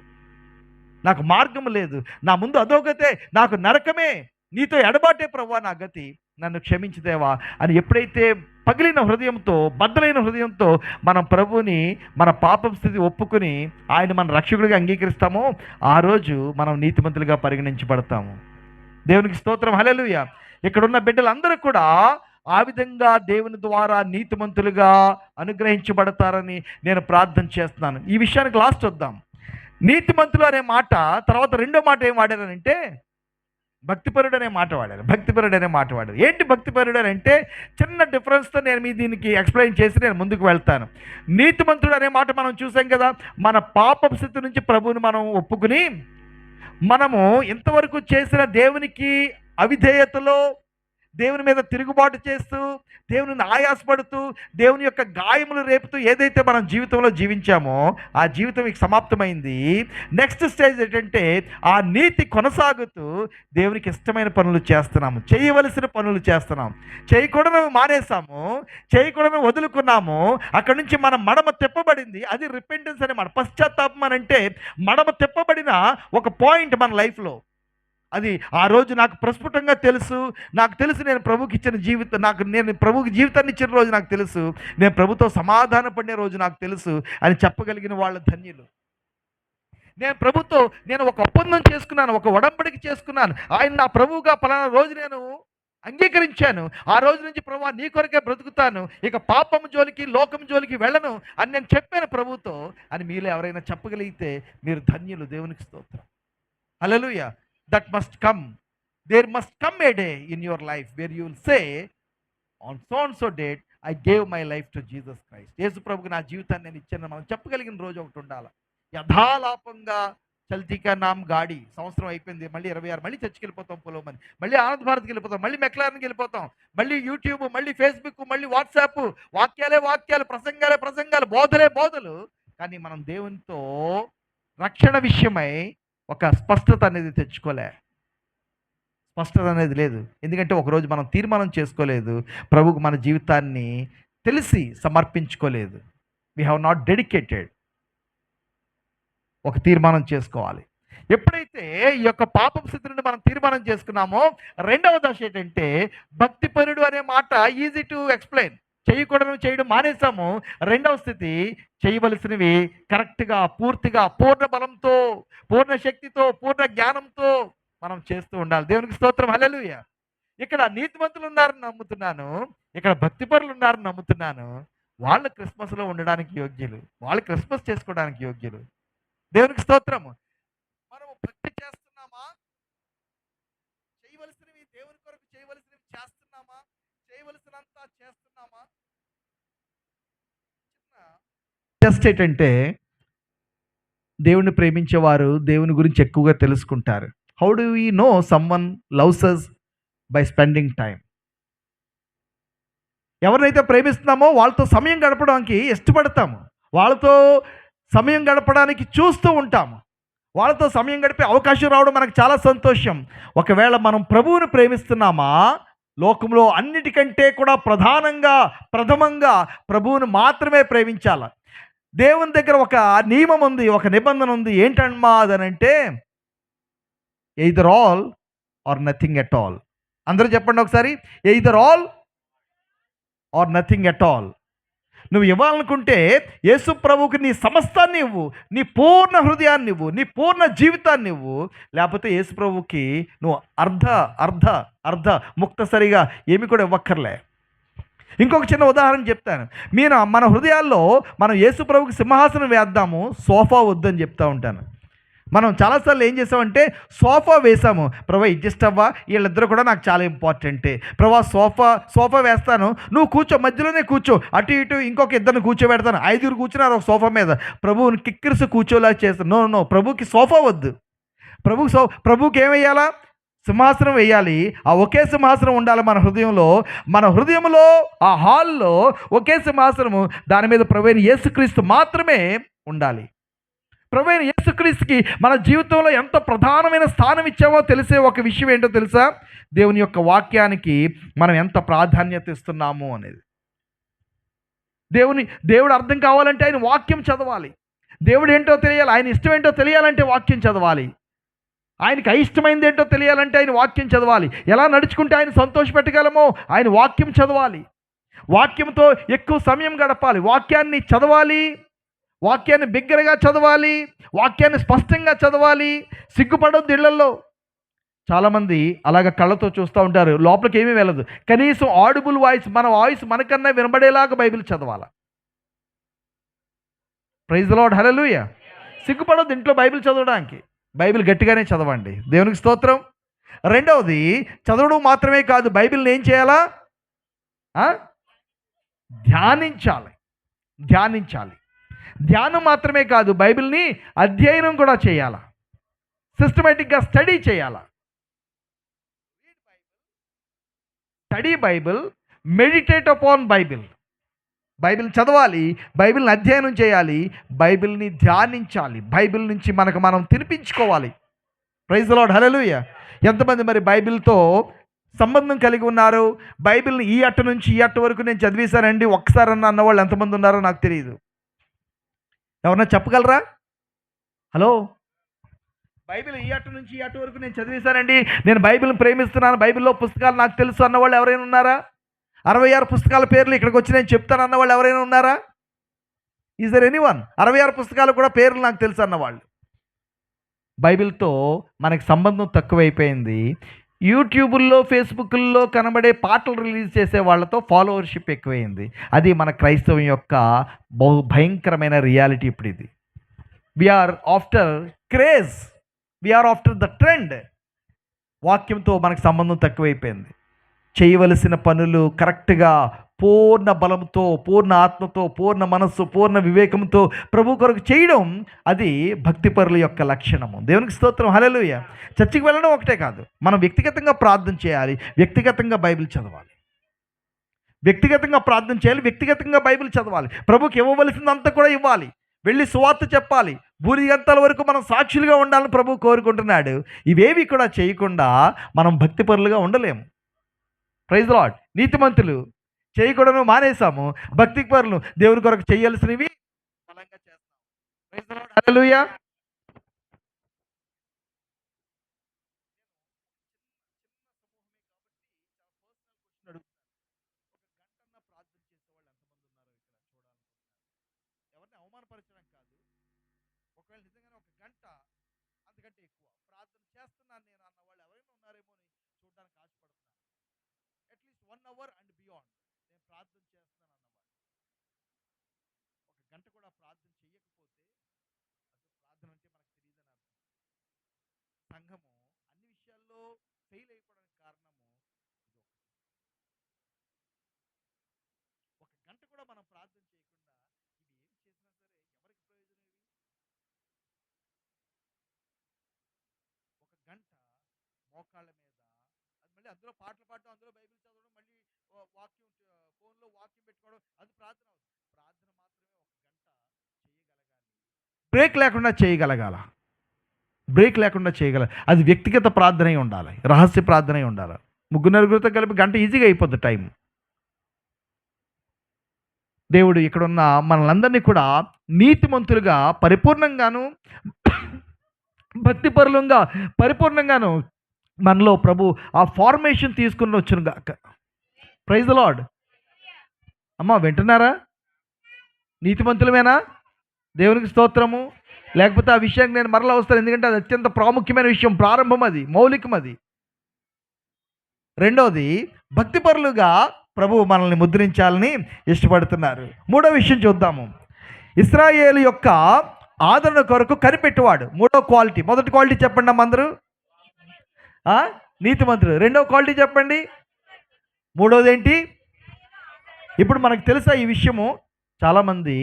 నాకు మార్గం లేదు, నా ముందు అధోగతే, నాకు నరకమే, నీతో ఎడబాటే ప్రభువా నా గతి, నన్ను క్షమించితేవా అని ఎప్పుడైతే పగిలిన హృదయంతో, బద్దలైన హృదయంతో మనం ప్రభువుని, మన పాపం స్థితి ఒప్పుకొని ఆయన మన రక్షకుడిగా అంగీకరిస్తామో ఆ రోజు మనం నీతిమంతులుగా పరిగణించబడతాము. దేవునికి స్తోత్రం, హల్లెలూయా. ఇక్కడున్న బిడ్డలందరూ కూడా ఆ విధంగా దేవుని ద్వారా నీతిమంతులుగా అనుగ్రహించబడతారని నేను ప్రార్థన చేస్తున్నాను. ఈ విషయానికి లాస్ట్ వద్దాం. నీతిమంతులు అనే మాట తర్వాత రెండో మాట ఏం వాడారనంటే భక్తిపరుడు అనే మాట వాడారు. ఏంటి భక్తిపరుడు అని అంటే, చిన్న డిఫరెన్స్తో నేను దీనికి ఎక్స్ప్లెయిన్ చేసి నేను ముందుకు వెళ్తాను. నీతిమంతుడు అనే మాట మనం చూసాం కదా, మన పాప స్థితి నుంచి ప్రభువుని మనం ఒప్పుకుని, మనము ఇంతవరకు చేసిన దేవునికి అవిధేయతలో, దేవుని మీద తిరుగుబాటు చేస్తూ, దేవుని ఆయాసపడుతూ, దేవుని యొక్క గాయములు రేపుతూ ఏదైతే మనం జీవితంలో జీవించామో ఆ జీవితం ఇక సమాప్తమైంది. నెక్స్ట్ స్టేజ్ ఏంటంటే, ఆ నీతి కొనసాగుతూ దేవునికి ఇష్టమైన పనులు చేస్తున్నాము, చేయవలసిన పనులు చేస్తున్నాము. చేయకూడదు మానేసాము, చేయకూడదు వదులుకున్నాము, అక్కడి నుంచి మన మడమ తిప్పబడింది. అది రిపెంటెన్స్ అనే మాట. పశ్చాత్తాపం అని అంటే మడమ తిప్పబడిన ఒక పాయింట్ మన లైఫ్లో. అది ఆ రోజు నాకు ప్రస్ఫుటంగా తెలుసు. నేను ప్రభుకి ఇచ్చిన జీవితం, నేను ప్రభుకి జీవితాన్ని ఇచ్చిన రోజు నాకు తెలుసు, నేను ప్రభుతో సమాధాన పడిన రోజు నాకు తెలుసు అని చెప్పగలిగిన వాళ్ళు ధన్యులు. నేను ప్రభుతో ఒక ఒప్పందం చేసుకున్నాను, ఒక ఒడంబడిక చేసుకున్నాను, ఆయన నా ప్రభువుగా పలానా రోజు నేను అంగీకరించాను, ఆ రోజు నుంచి ప్రభువా నీ కొరకే బ్రతుకుతాను, ఇక పాపం జోలికి, లోకం జోలికి వెళ్ళను అని నేను చెప్పాను ప్రభువుతో అని మీలో ఎవరైనా చెప్పగలిగితే మీరు ధన్యులు. దేవునికి స్తోత్రం, హల్లెలూయా. That must come. There must come a day in your life where you will say, on so and so date I gave my life to Jesus Christ. యేసు ప్రభువుకి నా జీవితాన్ని నేను ఇచ్చాను మనం చెప్పగలిగిన రోజు ఒకటి ఉండాలి. యథాలాపంగా చల్తీకా నామ్ గాడి, సంవత్సరం అయిపోయింది, మళ్ళీ 26, మళ్ళీ చర్చికి వెళ్ళిపోతాం, పొలమని, మళ్ళీ ఆనంద్ భారత్కి వెళ్ళిపోతాం, మళ్ళీ మెక్లార్న్కి వెళ్ళిపోతాం, మళ్ళీ యూట్యూబ్, మళ్ళీ ఫేస్బుక్, మళ్ళీ వాట్సాప్, వాక్యాలు, ప్రసంగాలు, బోధలు. కానీ మనం దేవునితో రక్షణ విషయమై ఒక స్పష్టత అనేది స్పష్టత అనేది లేదు. ఎందుకంటే ఒకరోజు మనం తీర్మానం చేసుకోలేదు, ప్రభువుకు మన జీవితాన్ని తెలిసి సమర్పించుకోలేదు. We have not dedicated. ఒక తీర్మానం చేసుకోవాలి. ఎప్పుడైతే ఈ యొక్క పాపం స్థితి నుండి మనం తీర్మానం చేసుకున్నామో రెండవ దశ ఏంటంటే, భక్తిపరుడు అనే మాట ఈజీ టు ఎక్స్ప్లెయిన్. చేయకూడదు చేయడం మానేసాము. రెండవ స్థితి, చేయవలసినవి కరెక్ట్గా, పూర్తిగా, పూర్ణ బలంతో, పూర్ణ శక్తితో, పూర్ణ జ్ఞానంతో మనం చేస్తూ ఉండాలి. దేవునికి స్తోత్రం, హల్లెలూయా. ఇక్కడ నీతిమంతులు ఉన్నారని నమ్ముతున్నాను, ఇక్కడ భక్తిపరులు ఉన్నారని నమ్ముతున్నాను. వాళ్ళు క్రిస్మస్లో ఉండడానికి యోగ్యులు, వాళ్ళు క్రిస్మస్ చేసుకోవడానికి యోగ్యులు. దేవునికి స్తోత్రము. మనము భక్తి చేస్తున్నామా? చేయవలసినవి దేవుని కొరకు చేయవలసినవి చేస్తున్నామా? చేయవలసినంత చేస్తున్నామా? టెస్ట్ ఏంటంటే, దేవుని ప్రేమించేవారు దేవుని గురించి ఎక్కువగా తెలుసుకుంటారు. How do we know someone loves us? By spending time. ఎవరినైతే ప్రేమిస్తున్నామో వాళ్ళతో సమయం గడపడానికి ఇష్టపడతాము. వాళ్ళతో సమయం గడపడానికి చూస్తూ ఉంటాము. వాళ్ళతో సమయం గడిపే అవకాశం రావడం మనకు చాలా సంతోషం. ఒకవేళ మనం ప్రభువుని ప్రేమిస్తున్నామా, లోకంలో అన్నిటికంటే కూడా ప్రధానంగా, ప్రథమంగా ప్రభువుని మాత్రమే ప్రేమించాల. దేవుని దగ్గర ఒక నియమం ఉంది, ఒక నిబంధన ఉంది. ఏంటమ్మా అదనంటే, either all or nothing at all. అందరూ చెప్పండి ఒకసారి, either all or nothing at all. నువ్వు ఇవ్వాలనుకుంటే యేసు ప్రభువుకి నీ సమస్తాన్ని ఇవ్వు, నీ పూర్ణ హృదయాన్ని ఇవ్వు, నీ పూర్ణ జీవితాన్ని ఇవ్వు. లేకపోతే యేసు ప్రభువుకి నువ్వు అర్ధ అర్ధ అర్ధ ముక్తసరిగా ఏమి కూడా ఇవ్వక్కర్లే. ఇంకొక చిన్న ఉదాహరణ చెప్తాను. మన హృదయాల్లో మనం యేసు ప్రభువుకి సింహాసనం వేద్దాము, సోఫా వద్దని చెప్తా ఉంటాను. మనం చాలాసార్లు ఏం చేసామంటే సోఫా వేసాము. ప్రభా అడ్జస్ట్ అవ్వా, వీళ్ళిద్దరూ కూడా నాకు చాలా ఇంపార్టెంటే. ప్రభా సోఫా వేస్తాను, నువ్వు కూర్చో, మధ్యలోనే కూర్చో, అటు ఇటు ఇంకొక ఇద్దరిని కూర్చోబెడతాను. 5 కూర్చున్నారు ఒక సోఫా మీద. ప్రభువుని కిక్కిరిసి కూర్చోలా చేస్తాను. నో నో, ప్రభువుకి సోఫా వద్దు. ప్రభువుకి ఏమయ్యాలా? సింహాసనం వేయాలి. ఆ ఒకే సింహాసనం ఉండాలి మన హృదయంలో. మన హృదయంలో ఆ హాల్లో ఒకే సింహాసనము, దాని మీద ప్రభువైన యేసుక్రీస్తు మాత్రమే ఉండాలి. ప్రభువైన యేసుక్రీస్తుకి మన జీవితంలో ఎంత ప్రధానమైన స్థానం ఇచ్చామో తెలిసే ఒక విషయం ఏంటో తెలుసా? దేవుని యొక్క వాక్యానికి మనం ఎంత ప్రాధాన్యత ఇస్తున్నాము అనేది. దేవుడు అర్థం కావాలంటే ఆయన వాక్యం చదవాలి. దేవుడు ఏంటో తెలియాలి, ఆయన ఇష్టం ఏంటో తెలియాలంటే వాక్యం చదవాలి. ఆయనకి అయిష్టమైంది ఏంటో తెలియాలంటే ఆయన వాక్యం చదవాలి. ఎలా నడుచుకుంటే ఆయన సంతోషపెట్టగలమో ఆయన వాక్యం చదవాలి. వాక్యంతో ఎక్కువ సమయం గడపాలి. వాక్యాన్ని చదవాలి, వాక్యాన్ని బిగ్గరగా చదవాలి, వాక్యాన్ని స్పష్టంగా చదవాలి. సిగ్గుపడొద్దు ఇళ్లల్లో. చాలామంది అలాగ కళ్ళతో చూస్తూ ఉంటారు, లోపలికి ఏమీ వెళ్ళదు. కనీసం ఆడిబుల్ వాయిస్, మన వాయిస్ మనకన్నా వినబడేలాగా బైబిల్ చదవాలి. ప్రైజ్ ది లార్డ్, హల్లెలూయా. సిగ్గుపడొద్దు ఇంట్లో బైబిల్ చదవడానికి. బైబిల్ గట్టిగానే చదవండి. దేవునికి స్తోత్రం. రెండవది, చదవడం మాత్రమే కాదు, బైబిల్ని ఏం చేయాలా? ధ్యానించాలి. ధ్యానించాలి. ధ్యానం మాత్రమే కాదు, బైబిల్ని అధ్యయనం కూడా చేయాలా. సిస్టమేటిక్గా స్టడీ చేయాలా. Study Bible, meditate upon Bible. Bible చదవాలి, బైబిల్ని అధ్యయనం చేయాలి, బైబిల్ని ధ్యానించాలి, బైబిల్ నుంచి మనం తినిపించుకోవాలి. ప్రైజ్ ది లార్డ్, హల్లెలూయా. ఎంతమంది మరి బైబిల్తో సంబంధం కలిగి ఉన్నారు? బైబిల్ని ఈ అట్ట నుంచి ఈ అట్ట వరకు నేను చదివేశానండి ఒక్కసారి అన్నవాళ్ళు ఎంతమంది ఉన్నారో నాకు తెలియదు. ఎవరన్నా చెప్పగలరా? హలో, బైబిల్ ఈ అట్ట నుంచి ఈ అట్ట వరకు నేను చదివేశానండి, నేను బైబిల్ని ప్రేమిస్తున్నాను, బైబిల్లో పుస్తకాలు నాకు తెలుసు అన్నవాళ్ళు ఎవరైనా ఉన్నారా? 66 పుస్తకాల పేర్లు ఇక్కడికి వచ్చి నేను చెప్తాను అన్నవాళ్ళు ఎవరైనా ఉన్నారా? Is there anyone? 66 పుస్తకాలు కూడా పేర్లు నాకు తెలుసు అన్నవాళ్ళు. బైబిల్తో మనకి సంబంధం తక్కువైపోయింది. యూట్యూబుల్లో, ఫేస్బుక్ల్లో కనబడే పాటలు రిలీజ్ చేసే వాళ్ళతో ఫాలోవర్షిప్ ఎక్కువైంది. అది మన క్రైస్తవం యొక్క భయంకరమైన రియాలిటీ. ఇప్పుడు ఇది we are after craze, we are after the trend. వాక్యంతో మనకు సంబంధం తక్కువైపోయింది. చేయవలసిన పనులు కరెక్ట్గా పూర్ణ బలంతో, పూర్ణ ఆత్మతో, పూర్ణ మనస్సు, పూర్ణ వివేకంతో ప్రభు కొరకు చేయడం, అది భక్తిపరుల యొక్క లక్షణము. దేవునికి స్తోత్రం, హల్లెలూయా. చర్చికి వెళ్ళడం ఒకటే కాదు, మనం వ్యక్తిగతంగా ప్రార్థన చేయాలి, వ్యక్తిగతంగా బైబిల్ చదవాలి. వ్యక్తిగతంగా ప్రార్థన చేయాలి, వ్యక్తిగతంగా బైబిల్ చదవాలి. ప్రభుకి ఇవ్వవలసిందంతా కూడా ఇవ్వాలి. వెళ్ళి సువార్త చెప్పాలి. భూదిగంతాల వరకు మనం సాక్షులుగా ఉండాలని ప్రభు కోరుకుంటున్నాడు. ఇవేవి కూడా చేయకుండా మనం భక్తిపరులుగా ఉండలేము. Praise the Lord. నీతిమంతులు చేయకూడను మానేసాము, భక్తి పరులు దేవుని కొరకు చేయాల్సినవి బలంగా చేస్తాం. ప్రైజ్ ది లార్డ్, హల్లెలూయా. ఎవరిని అవమానపరచడం కాదు. ఒకవేళ నిజంగానే ఒక గంట, అంతకంటే ఎక్కువ ప్రార్థన చేస్తున్నాను నేను అన్న వాళ్ళు ఎవరైనా ఉన్నారేమో అని చూడడానికి ఆశపడుతున్నాను. అట్లీస్ట్ 1 అవర్ అండ్ బియాండ్ నేను ప్రార్థన చేస్తున్నాను అన్నవాళ్ళు. ఒక గంట కూడా ప్రార్థన చేయకపోతే అసలు ప్రార్థన అంటే మనకు తెలియదని అర్థం. సంఘము అన్ని విషయాల్లో ఫెయిల్ అయిపోవడానికి కారణము ఇది ఒకటి. ఒక గంట కూడా మనం ప్రార్థన చేయకుండా ఇవి ఏం చేసినా సరే ఎవరికి ప్రయోజనం? ఒక గంట మోకాళ్ళ మీద, అది మళ్ళీ అందులో పాటలు పాడడం, అందులో బైబిల్ చదవడం, మళ్ళీ వాక్యం, ఫోన్లో వాక్యం పెట్టుకోవడం, అది ప్రార్థన అవుతుంది. ప్రార్థన మాత్రమే ఒక గంట బ్రేక్ లేకుండా చేయగలగాల. బ్రేక్ లేకుండా అది వ్యక్తిగత ప్రార్థన అయి ఉండాలి, రహస్య ప్రార్థన అయి ఉండాలి. ముగ్గురు నలుగురితో కలిపి గంట ఈజీగా అయిపోద్ది టైం. దేవుడు ఇక్కడున్న మనలందరినీ కూడా నీతిమంతులుగా పరిపూర్ణంగాను భక్తిపరులంగా పరిపూర్ణంగాను మనలో ప్రభు ఆ ఫార్మేషన్ తీసుకుని వచ్చును గాక. Praise the Lord. అమ్మ వింటున్నారా? నీతిమంతులమేనా? దేవునికి స్తోత్రము. లేకపోతే ఆ విషయానికి నేను మరలా వస్తాను, ఎందుకంటే అది అత్యంత ప్రాముఖ్యమైన విషయం. ప్రారంభం, అది మౌలికం. అది రెండోది, భక్తిపరులుగా ప్రభు మనల్ని ముద్రించాలని ఇష్టపడుతున్నారు. మూడో విషయం చూద్దాము. ఇశ్రాయేలు యొక్క ఆదరణ కొరకు కనిపెట్టువాడు. మూడో క్వాలిటీ. మొదటి క్వాలిటీ చెప్పండి అమ్మ అందరూ. నీతిమంతుడు. రెండో క్వాలిటీ చెప్పండి. మూడోది ఏంటి? ఇప్పుడు మనకు తెలుసా ఈ విషయము? చాలామంది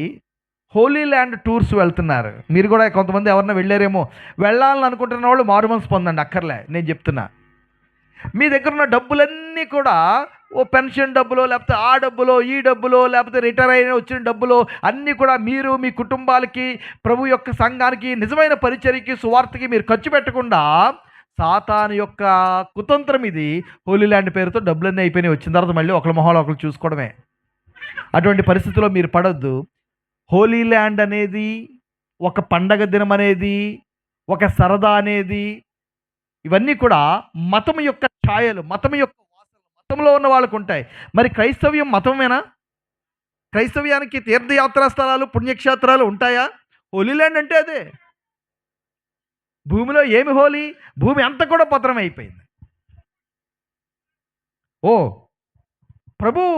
హోలీ ల్యాండ్ టూర్స్ వెళ్తున్నారు. మీరు కూడా కొంతమంది ఎవరన్నా వెళ్ళారేమో. వెళ్ళాలని అనుకుంటున్న వాళ్ళు మారు మనసు పొందండి, అక్కర్లే, నేను చెప్తున్నా. మీ దగ్గర ఉన్న డబ్బులన్నీ కూడా ఓ పెన్షన్ డబ్బులో, లేకపోతే ఆ డబ్బులో, ఈ డబ్బులో, లేకపోతే రిటైర్ అయిన వచ్చిన డబ్బులో అన్నీ కూడా మీరు మీ కుటుంబాలకి, ప్రభు యొక్క సంఘానికి, నిజమైన పరిచర్యకి, సువార్తకి మీరు ఖర్చు పెట్టకుండా సాతాను యొక్క కుతంత్రం ఇది. హోలీ ల్యాండ్ పేరుతో డబ్బులన్నీ అయిపోయినాయి. వచ్చిన తర్వాత మళ్ళీ ఒకళ్ళ మొహాలు ఒకళ్ళు చూసుకోవడమే. అటువంటి పరిస్థితిలో మీరు పడొద్దు. హోలీ ల్యాండ్ అనేది, ఒక పండగ దినం అనేది, ఒక సరదా అనేది, ఇవన్నీ కూడా మతం యొక్క ఛాయలు, మతం యొక్క వాసనలు, మతంలో ఉన్న వాళ్ళకు ఉంటాయి. మరి క్రైస్తవ్యం మతమేనా? క్రైస్తవ్యానికి తీర్థయాత్రా స్థలాలు, పుణ్యక్షేత్రాలు ఉంటాయా? హోలీ ల్యాండ్ అంటే అదే. భూమిలో ఏమి హోలీ? భూమి అంతా కూడా పత్రం అయిపోయింది. ప్రభువు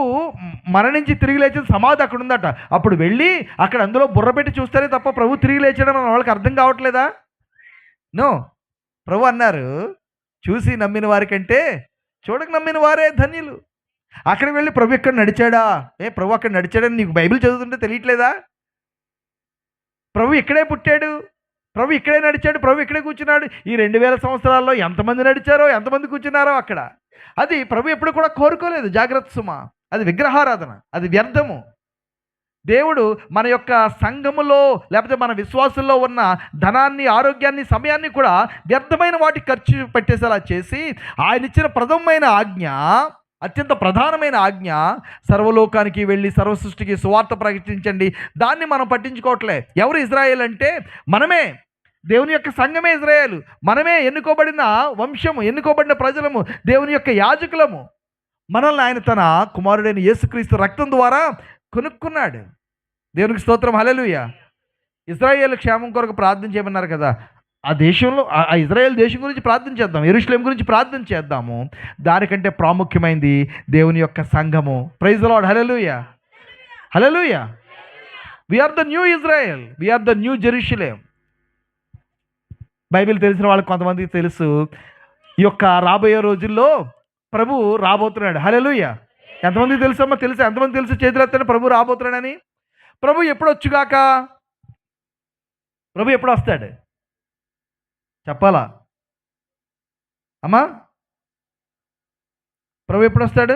మరణించి తిరిగి లేచిన సమాధి అక్కడ ఉందట. అప్పుడు వెళ్ళి అక్కడ అందులో బుర్ర పెట్టి చూస్తేనే తప్ప ప్రభు తిరిగి లేచడం మన వాళ్ళకి అర్థం కావట్లేదా? నో. ప్రభు అన్నారు, చూసి నమ్మిన వారికంటే చూడక నమ్మిన వారే ధన్యులు. అక్కడికి వెళ్ళి ప్రభు ఎక్కడ నడిచాడా? ప్రభు అక్కడ నడిచాడని నీకు బైబిల్ చదువుతుంటే తెలియట్లేదా? ప్రభు ఇక్కడే పుట్టాడు, ప్రభు ఇక్కడే నడిచాడు, ప్రభు ఇక్కడే కూర్చున్నాడు. ఈ 2000 సంవత్సరాల్లో ఎంతమంది నడిచారో, ఎంతమంది కూర్చున్నారో అక్కడ. అది ప్రభు ఎప్పుడు కూడా కోరుకోలేదు. జాగ్రత్త సుమా, అది విగ్రహారాధన, అది వ్యర్థము. దేవుడు మన యొక్క సంఘములో, లేకపోతే మన విశ్వాసంలో ఉన్న ధనాన్ని, ఆరోగ్యాన్ని, సమయాన్ని కూడా వ్యర్థమైన వాటికి ఖర్చు పెట్టేసేలా చేసి, ఆయన ఇచ్చిన ప్రథమమైన ఆజ్ఞ, అత్యంత ప్రధానమైన ఆజ్ఞ, సర్వలోకానికి వెళ్ళి సర్వ సృష్టికి సువార్త ప్రకటించండి. దాన్ని మనం పట్టించుకోవట్లే. ఎవరు ఇజ్రాయేల్ అంటే మనమే. దేవుని యొక్క సంఘమే ఇజ్రాయేలు. మనమే ఎన్నుకోబడిన వంశము, ఎన్నుకోబడిన ప్రజలము, దేవుని యొక్క యాజకులము. మనల్ని ఆయన తన కుమారుడైన యేసుక్రీస్తు రక్తం ద్వారా కొనుక్కున్నాడు. దేవునికి స్తోత్రం. హల్లెలూయా. ఇజ్రాయేల్ క్షేమం కొరకు ప్రార్థన చేయమన్నారు కదా. ఆ దేశంలో, ఆ ఇజ్రాయేల్ దేశం గురించి ప్రార్థన చేద్దాం, యెరూషలేము గురించి ప్రార్థన చేద్దాము. దానికంటే ప్రాముఖ్యమైనది దేవుని యొక్క సంఘము. Praise the Lord. Hallelujah, hallelujah. We are the new Israel, we are the new Jerusalem. Bible తెలిసిన వాళ్ళకి కొంతమందికి తెలుసు, ఈ యొక్క రాబోయే రోజుల్లో ప్రభు రాబోతున్నాడు. హల్లెలూయా. ఎంతమందికి తెలుసమ్మా? తెలుసు. ఎంతమంది తెలుసు? చేతులెత్తండి. ప్రభు రాబోతున్నాడని. ప్రభు ఎప్పుడు వచ్చుగాక? ప్రభు ఎప్పుడు వస్తాడు చెప్పాలా అమ్మా? ప్రభు ఎప్పుడు వస్తాడు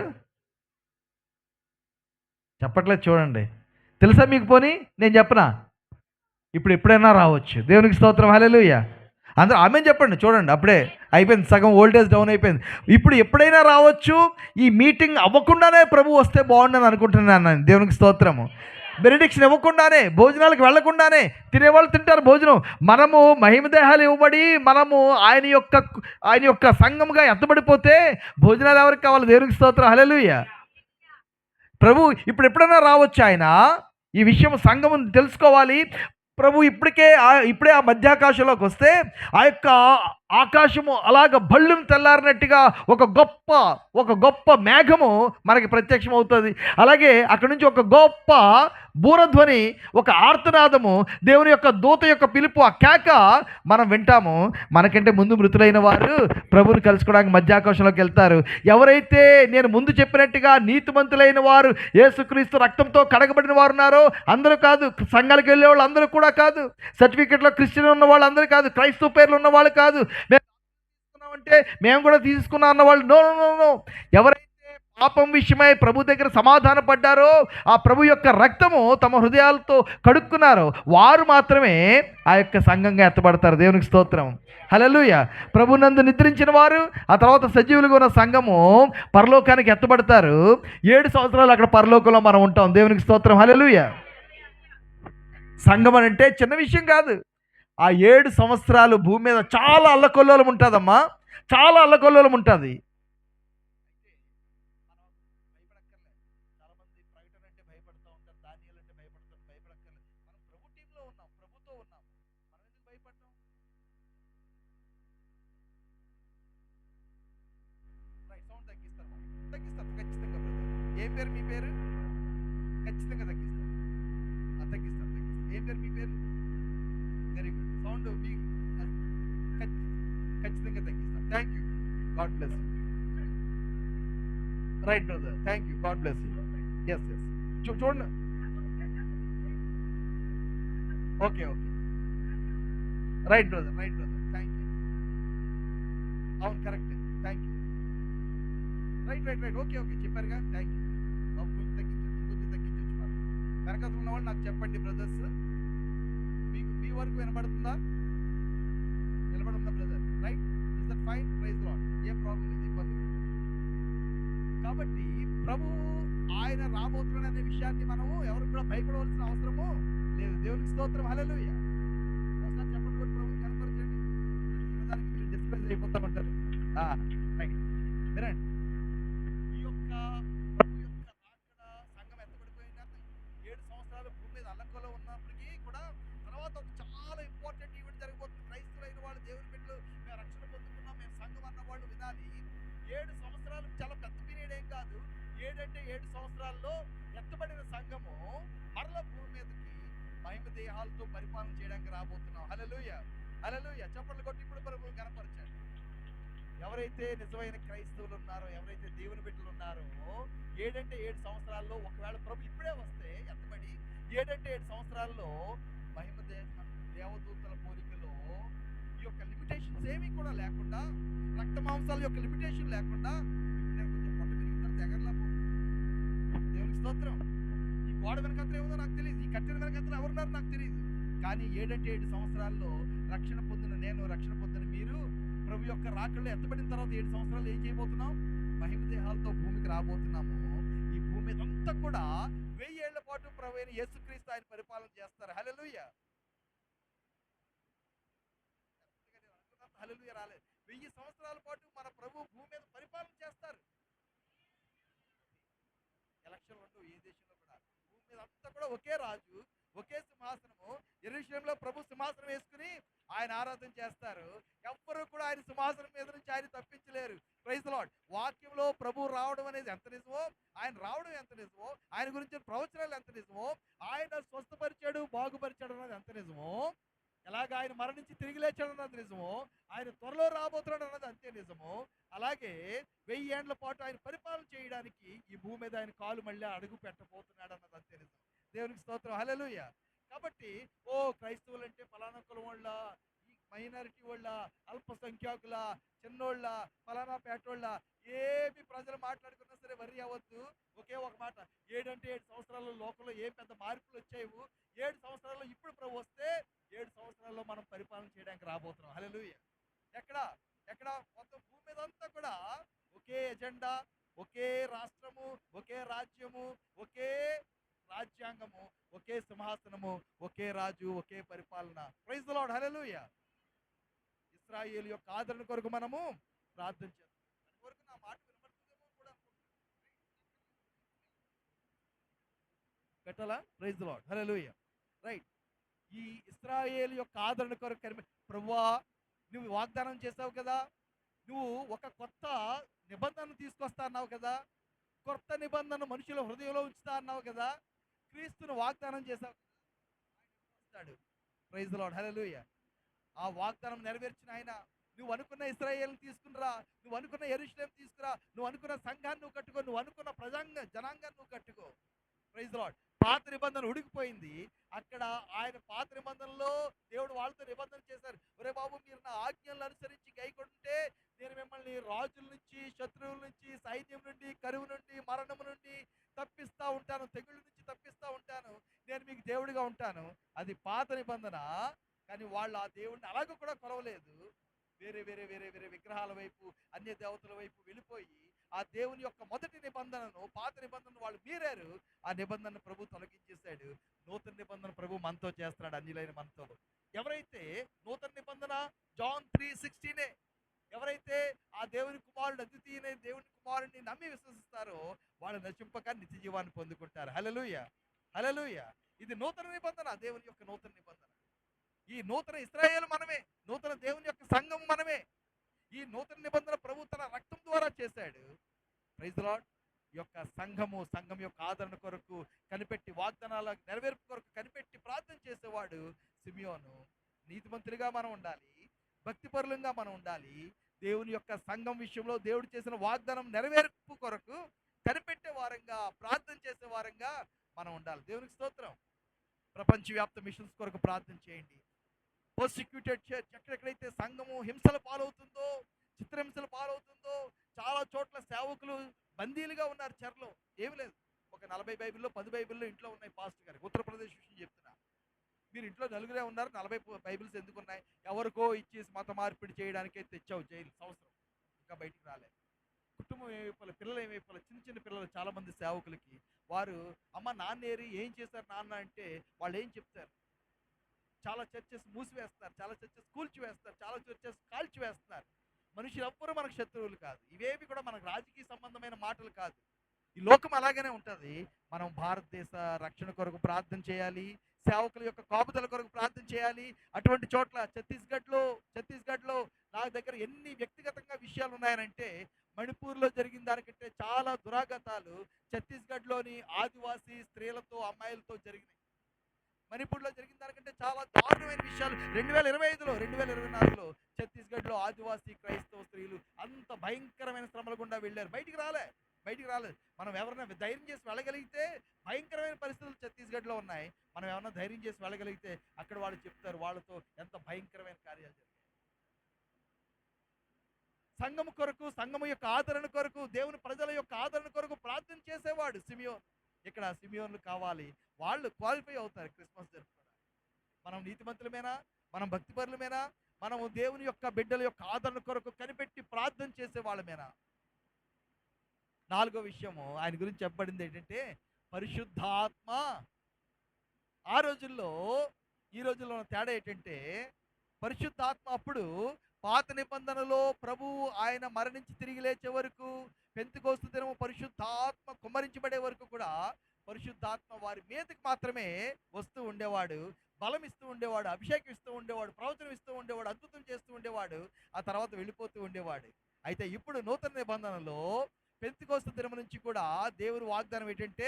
చెప్పట్లేదు, చూడండి. తెలుసా మీకు? పోనీ నేను చెప్పనా? ఇప్పుడు ఎప్పుడైనా రావచ్చు. దేవునికి స్తోత్రం. హల్లెలూయా. అందరూ ఆమేన్ చెప్పండి. చూడండి, అప్పుడే అయిపోయింది, సగం వోల్టేజ్ డౌన్ అయిపోయింది. ఇప్పుడు ఎప్పుడైనా రావచ్చు. ఈ మీటింగ్ అవ్వకుండానే ప్రభు వస్తే బాగుండని అనుకుంటున్నాను నేను. దేవునికి స్తోత్రము. బెనిడిక్షన్ ఇవ్వకుండానే, భోజనాలకు వెళ్లకుండానే, తినేవాళ్ళు తింటారు భోజనం. మనము మహిమదేహాలు ఇవ్వబడి, మనము ఆయన యొక్క సంఘముగా ఎత్తబడిపోతే భోజనాలు ఎవరికి కావాలి? దేవునికి స్తోత్రం. హల్లెలూయా. ప్రభు ఇప్పుడు ఎప్పుడైనా రావచ్చు. ఆయన ఈ విషయం సంఘము తెలుసుకోవాలి. ప్రభు ఇప్పుడే ఆ మధ్యాకాశంలోకి వస్తే ఆ యొక్క ఆకాశము అలాగ బళ్ళును తెల్లారినట్టుగా ఒక గొప్ప మేఘము మనకి ప్రత్యక్షం అవుతుంది. అలాగే అక్కడి నుంచి ఒక గొప్ప బూరధ్వని, ఒక ఆర్తనాదము, దేవుని యొక్క దూత యొక్క పిలుపు, ఆ కేక మనం వింటాము. మనకంటే ముందు మృతులైన వారు ప్రభువుని కలుసుకోవడానికి మధ్యాకాశంలోకి వెళ్తారు. ఎవరైతే నేను ముందు చెప్పినట్టుగా నీతిమంతులైన వారు, యేసుక్రీస్తు రక్తంతో కడగబడిన వారు ఉన్నారో అందరూ కాదు, సంఘాలకు వెళ్ళే వాళ్ళు అందరూ కూడా కాదు, సర్టిఫికెట్లో క్రిస్టియన్ ఉన్న వాళ్ళు అందరూ కాదు, క్రైస్తవ పేర్లు ఉన్న వాళ్ళు కాదు, మేము తీసుకున్నామంటే మేము కూడా తీసుకున్నాం అన్న వాళ్ళు, నో నో నో. ఎవరైతే పాపం విషయమై ప్రభు దగ్గర సమాధాన పడ్డారో, ఆ ప్రభు యొక్క రక్తము తమ హృదయాలతో కడుక్కున్నారో వారు మాత్రమే ఆ యొక్క సంఘంగా ఎత్తబడతారు. దేవునికి స్తోత్రం. హల్లెలూయా. ప్రభునందు నిద్రించిన వారు ఆ తర్వాత సజీవులుగా ఉన్న సంఘము పరలోకానికి ఎత్తబడతారు. 7 సంవత్సరాలు అక్కడ పరలోకంలో మనం ఉంటాం. దేవునికి స్తోత్రం. హల్లెలూయా. సంఘం అంటే చిన్న విషయం కాదు. ఆ 7 సంవత్సరాలు భూమి మీద చాలా అల్లకొల్లోలం ఉంటుందమ్మా, చాలా అల్లకొల్లోలం ఉంటుంది. ఏం పేరు మీ పేరు? ఖచ్చితంగా తగ్గిస్తాను. తగ్గిస్తాను. ఏం పేరు మీ పేరు? Very good. సౌండ్ మీ ఖచ్చితంగా తగ్గిస్తాను. Thank you. God bless you. Right brother. Thank you. God bless you. Yes yes. చూడండి. Okay okay. Right brother. Right brother. Thank you. అవును correct. Thank you. Right right right. Okay okay చెప్పారుగా. Thank you. కొంచెం తగ్గించండి. కొంచెం తగ్గించవచ్చు. వెనకాల ఉన్న వాళ్ళు నాకు చెప్పండి బ్రదర్స్. మీకు మీ వరకు వినపడుతుందా? నిలబడుతుందా brother? Right. Is that fine? Praise Lord. ఏం ప్రాబ్లం లేదు, ఇబ్బంది లేదు. కాబట్టి ప్రభు ఆయన రాబోతున్నాడు అనే విషయాన్ని మనము ఎవరు కూడా భయపడవలసిన అవసరము లేదు. దేవునికి స్తోత్రం. హల్లెలూయా. ఒకసారి చెప్పండి కూడా ప్రభు కనపరచండి. దానికి మీరు డిస్ప్లేస్ అయిపోతామంటారు. రైట్. వినండి. ఈ యొక్క ప్రభు యొక్క రాకడ సంఘం ఎత్తబడిపోయిన 7 సంవత్సరాలు భూమి మీద అల్లకలో ఉన్నప్పటికీ కూడా తర్వాత ఒక చాలా ఇంపార్టెంట్ ఈవెంట్ జరగబోతుంది. క్రైస్తవులైన వాళ్ళు, దేవుని బిడ్డలు, మేము రక్షణ పొందుకున్నాం, మేము సంఘం అన్న వాళ్ళు వినాలి. 7 సంవత్సరాలు చాలా పెద్ద పీరియడ్ ఏం కాదు. 7 సంవత్సరాల్లో ఎత్తబడిన సంఘము మరల భూమి మీదకి మహిమ దేహాలతో పరిపాలన చేయడానికి రాబోతున్నాం. హల్లెలూయా. హల్లెలూయా. చప్పట్లు కొట్టి ఇప్పుడు ప్రభు కనపరచండి. ఎవరైతే నిజమైన క్రైస్తవులు ఉన్నారో, ఎవరైతే దేవుని బిడ్డలు ఉన్నారో, 7 సంవత్సరాల్లో ఒకవేళ ప్రభు ఇప్పుడే వస్తే ఎత్తబడి 7 సంవత్సరాల్లో మహిమ దేవదూతల పోలికలో ఈ యొక్క లిమిటేషన్స్ ఏమీ కూడా లేకుండా, రక్త మాంసాల యొక్క లిమిటేషన్ లేకుండా, నేను కొంచెం పొట్ట పెరిగిన తర్వాత ఎగరలా పోతుంది. దేవునికి స్తోత్రం. ఈ గోడ వెనకంతా ఏముందో నాకు తెలియదు, ఈ కట్టిన వెనకంతా ఎవరున్నారో నాకు తెలియదు. కానీ 7 సంవత్సరాల్లో రక్షణ పొందిన నేను, రక్షణ పొందిన మీరు ప్రభు యొక్క రాకడలో ఎత్తబడిన తర్వాత 7 సంవత్సరాలు ఏం చేయబోతున్నాం? మహిమ దేహాలతో భూమికి రాబోతున్నాము. ఈ భూమి అంతా కూడా 1000 ఏళ్ల పాటు ప్రభు అయిన యేసుక్రీస్తు ఆయన పరిపాలన చేస్తారు. హల్లెలూయా. హల్లెలూయా రాలేదు. 1000 సంవత్సరాల పాటు మన ప్రభు భూమి మీద పరిపాలన చేస్తారు. ఎలక్షన్ ఉండవు ఏ దేశంలో కూడా. భూమి మీద అంతా కూడా ఒకే రాజు, ఒకే సింహాసనము. యెరూషలేములో ప్రభు సింహాసనం వేసుకుని ఆయన ఆరాధన చేస్తారు. ఎవ్వరూ కూడా ఆయన సింహాసనం మీద నుంచి ఆయన తప్పించలేరు. Praise the lord. వాక్యంలో ప్రభు రావడం అనేది ఎంత నిజమో, ఆయన రావడం ఎంత నిజమో, ఆయన గురించి ప్రవచనాలు ఎంత నిజమో, ఆయన స్వస్థపరిచాడు, బాగుపరిచాడు అన్నది ఎంత నిజమో, ఎలాగ ఆయన మరణించి తిరిగి లేచాడు అన్నది నిజమో, ఆయన త్వరలో రాబోతున్నాడు అన్నది అంతే నిజమో, అలాగే 1000 ఏళ్ల పాటు ఆయన పరిపాలన చేయడానికి ఈ భూమి మీద ఆయన కాలు మళ్ళీ అడుగు పెట్టబోతున్నాడు అన్నది అంతే నిజం. దేవునికి స్తోత్రం. హల్లెలూయా. కాబట్టి క్రైస్తవులు అంటే ఫలానా కులం వాళ్ళ, ఈ మైనారిటీ వాళ్ళ, అల్పసంఖ్యాకుల, చిన్నోళ్ళ, ఫలానా పేటోళ్ళ, ఏమి ప్రజలు మాట్లాడుకున్నా సరే వర్రీ అవ్వద్దు. ఒకే ఒక మాట, 7 సంవత్సరాల లోకంలో ఏం పెద్ద మార్పులు వచ్చాయి. 7 సంవత్సరాల్లో ఇప్పుడు ప్రభు వస్తే 7 సంవత్సరాల్లో మనం పరిపాలన చేయడానికి రాబోతున్నాం. హల్లెలూయా. ఎక్కడ ఎక్కడ మొత్తం భూమి మీద అంతా కూడా ఒకే ఎజెండా, ఒకే రాష్ట్రము, ఒకే రాజ్యము, ఒకే రాజ్యాంగము, ఒకే సింహాసనము, ఒకే రాజు, ఒకే పరిపాలన. Praise the Lord. హల్లెలూయా. ఇశ్రాయేలు యొక్క ఆదరణ కొరకు మనము ప్రార్థన చేస్తాం. దాని కొరకు నా మాట వినబడుతుందేమో కూడా పెట్టాలా? Praise the Lord. Hallelujah. Right. ఈ ఇశ్రాయేలు యొక్క ఆదరణ కొరకు ప్రభువా నువ్వు వాగ్దానం చేసావు కదా, నువ్వు ఒక కొత్త నిబంధన తీసుకొస్తా అన్నావు కదా, కొత్త నిబంధన మనుషుల హృదయంలో ఉంచుతా అన్నావు కదా, క్రీస్తును వాగ్దానం చేసావు. Praise the Lord. హల్లెలూయా. ఆ వాగ్దానం నెరవేర్చిన ఆయన, నువ్వు అనుకున్న ఇశ్రాయేలుని తీసుకునిరా, నువ్వు అనుకున్న యెరూషలేము తీసుకురా, నువ్వు అనుకున్న సంఘాన్ని నువ్వు కట్టుకో, నువ్వు అనుకున్న జనాంగాన్ని నువ్వు కట్టుకో. Praise the Lord. పాత నిబంధన ఉడికిపోయింది. అక్కడ ఆయన పాత నిబంధనలో దేవుడు వాళ్ళతో నిబంధన చేశారు. ఒరే బాబు, మీరు నా ఆజ్ఞలను అనుసరించి గైకొంటే నేను మిమ్మల్ని మనల్ని రాజుల నుంచి, శత్రువుల నుంచి, సైన్యం నుండి, కరువు నుండి, మరణము నుండి తప్పిస్తా ఉంటాను, తెగుళ్ళ నుంచి తప్పిస్తా ఉంటాను, నేను మీకు దేవుడిగా ఉంటాను. అది పాత నిబంధన. కానీ వాళ్ళు ఆ దేవుడిని అలాగ కూడా కొలవలేదు. వేరే వేరే వేరే వేరే విగ్రహాల వైపు, అన్య దేవతల వైపు వెళ్ళిపోయి ఆ దేవుని యొక్క మొదటి నిబంధనను, పాత నిబంధనను వాళ్ళు మీరారు. ఆ నిబంధనను ప్రభు తొలగించేశాడు. నూతన నిబంధన ప్రభు మనతో చేస్తున్నాడు, అన్యులైన మనతో. ఎవరైతే నూతన నిబంధన జాన్ 3:16 ఎవరైతే ఆ దేవుని కుమారుడు, అద్వితీయమైన దేవుని కుమారుడిని నమ్మి విశ్వసిస్తారో వాళ్ళు నశింపక నిత్య జీవాన్ని పొందుకుంటారు. హల్లెలూయా, హల్లెలూయా. ఇది నూతన నిబంధన, దేవుని యొక్క నూతన నిబంధన. ఈ నూతన ఇశ్రాయేలు మనమే, నూతన దేవుని యొక్క సంఘం మనమే. ఈ నూతన నిబంధన ప్రభు తన రక్తం ద్వారా చేశాడు. Praise the Lord. ఈ యొక్క సంఘం యొక్క ఆదరణ కొరకు కనిపెట్టి, వాగ్దానాల నెరవేర్పు కొరకు కనిపెట్టి ప్రార్థన చేసేవాడు సిమియోను. నీతిమంతులుగా మనం ఉండాలి, భక్తిపరులంగా మనం ఉండాలి. దేవుని యొక్క సంఘం విషయంలో దేవుడు చేసిన వాగ్దానం నెరవేర్పు కొరకు కనిపెట్టే వారంగా, ప్రార్థన చేసే వారంగా మనం ఉండాలి. దేవునికి స్తోత్రం. ప్రపంచవ్యాప్త మిషన్స్ కొరకు ప్రార్థన చేయండి. పర్సిక్యూటెడ్ చర్చ్, ఎక్కడెక్కడైతే సంఘము హింసల పాలవుతుందో, చిత్రహింసల పాలవుతుందో, చాలా చోట్ల సేవకులు బందీలుగా ఉన్నారు చెరలో. ఏమి లేదు, ఒక 40 బైబిల్లో 10 బైబిల్లో ఇంట్లో ఉన్నాయి. పాస్టర్ గారికి ఉత్తరప్రదేశ్ విషయం చెప్తున్నా. మీరు ఇంట్లో నలుగురే ఉన్నారు, 40 బైబిల్స్ ఎందుకు ఉన్నాయి? ఎవరికో ఇచ్చేసి మత మార్పిడి చేయడానికే తెచ్చావు జైలు సంవత్సరం, ఇంకా బయటికి రాలేదు. కుటుంబం ఏమైపోలే, పిల్లలు ఏమైపోలే, చిన్న చిన్న పిల్లలు చాలా మంది సేవకులకి. వారు అమ్మ నాన్నేరి ఏం చేశారు నాన్న అంటే వాళ్ళు ఏం చెప్తారు? చాలా చర్చెస్ మూసివేస్తారు, చాలా చర్చెస్ కూల్చివేస్తారు, చాలా చర్చెస్ కాల్చివేస్తారు. మనుషులు ఎవ్వరూ మనకు శత్రువులు కాదు. ఇవేవి కూడా మనకు రాజకీయ సంబంధమైన మాటలు కాదు. ఈ లోకం అలాగనే ఉంటుంది. మనం భారతదేశ రక్షణ కొరకు ప్రార్థన చేయాలి, సేవకుల యొక్క కాపుదల కొరకు ప్రార్థన చేయాలి. అటువంటి చోట్ల ఛత్తీస్గఢ్లో నా దగ్గర ఎన్ని వ్యక్తిగతంగా విషయాలు ఉన్నాయనంటే, మణిపూర్లో జరిగిన దానికంటే చాలా దురాఘాతాలు ఛత్తీస్గఢ్లోని ఆదివాసీ స్త్రీలతో, అమ్మాయిలతో జరిగినాయి. మణిపూర్లో జరిగిన దానికంటే చాలా దారుణమైన విషయాలు 2025లో 2024లో ఛత్తీస్గఢ్లో ఆదివాసీ క్రైస్తవ స్త్రీలు అంత భయంకరమైన శ్రమల గుండా వెళ్ళారు. బయటికి రాలేదు. మనం ఎవరైనా ధైర్యం చేసి వెళ్ళగలిగితే, భయంకరమైన పరిస్థితులు ఛత్తీస్గఢ్లో ఉన్నాయి, మనం ఎవరైనా ధైర్యం చేసి వెళ్ళగలిగితే అక్కడ వాళ్ళు చెప్తారు వాళ్ళతో ఎంత భయంకరమైన కార్యాలు జరిగాయి. సంఘము కొరకు, సంఘము యొక్క ఆదరణ కొరకు, దేవుని ప్రజల యొక్క ఆదరణ కొరకు ప్రార్థన చేసేవాడు సిమియోన్. ఇక్కడ సిమియోన్లు కావాలి, వాళ్ళు క్వాలిఫై అవుతారు క్రిస్మస్ జరుపుకోవడానికి. మనం నీతిమంతులమేనా? మనం భక్తిపరులమేనా? మనము దేవుని యొక్క బిడ్డల యొక్క ఆదరణ కొరకు కనిపెట్టి ప్రార్థన చేసే వాళ్ళమేనా? 4వ విషయము ఆయన గురించి చెప్పబడింది ఏంటంటే పరిశుద్ధాత్మ. ఆ రోజుల్లో ఈ రోజుల్లో ఉన్న తేడా ఏంటంటే, పరిశుద్ధాత్మ అప్పుడు పాత నిబంధనలో ప్రభువు ఆయన మరణించి తిరిగి లేచే వరకు, పెంతెకోస్తు దినము పరిశుద్ధాత్మ కుమ్మరించబడే వరకు కూడా పరిశుద్ధాత్మ వారి మీదకి మాత్రమే వస్తూ ఉండేవాడు, బలం ఇస్తూ ఉండేవాడు, అభిషేకం ఇస్తూ ఉండేవాడు, ప్రవచనం ఇస్తూ ఉండేవాడు, అద్భుతం చేస్తూ ఉండేవాడు, ఆ తర్వాత వెళ్ళిపోతూ ఉండేవాడు. అయితే ఇప్పుడు నూతన నిబంధనలో పెంతెకోస్తు దినం నుంచి కూడా దేవుని వాగ్దానం ఏంటంటే,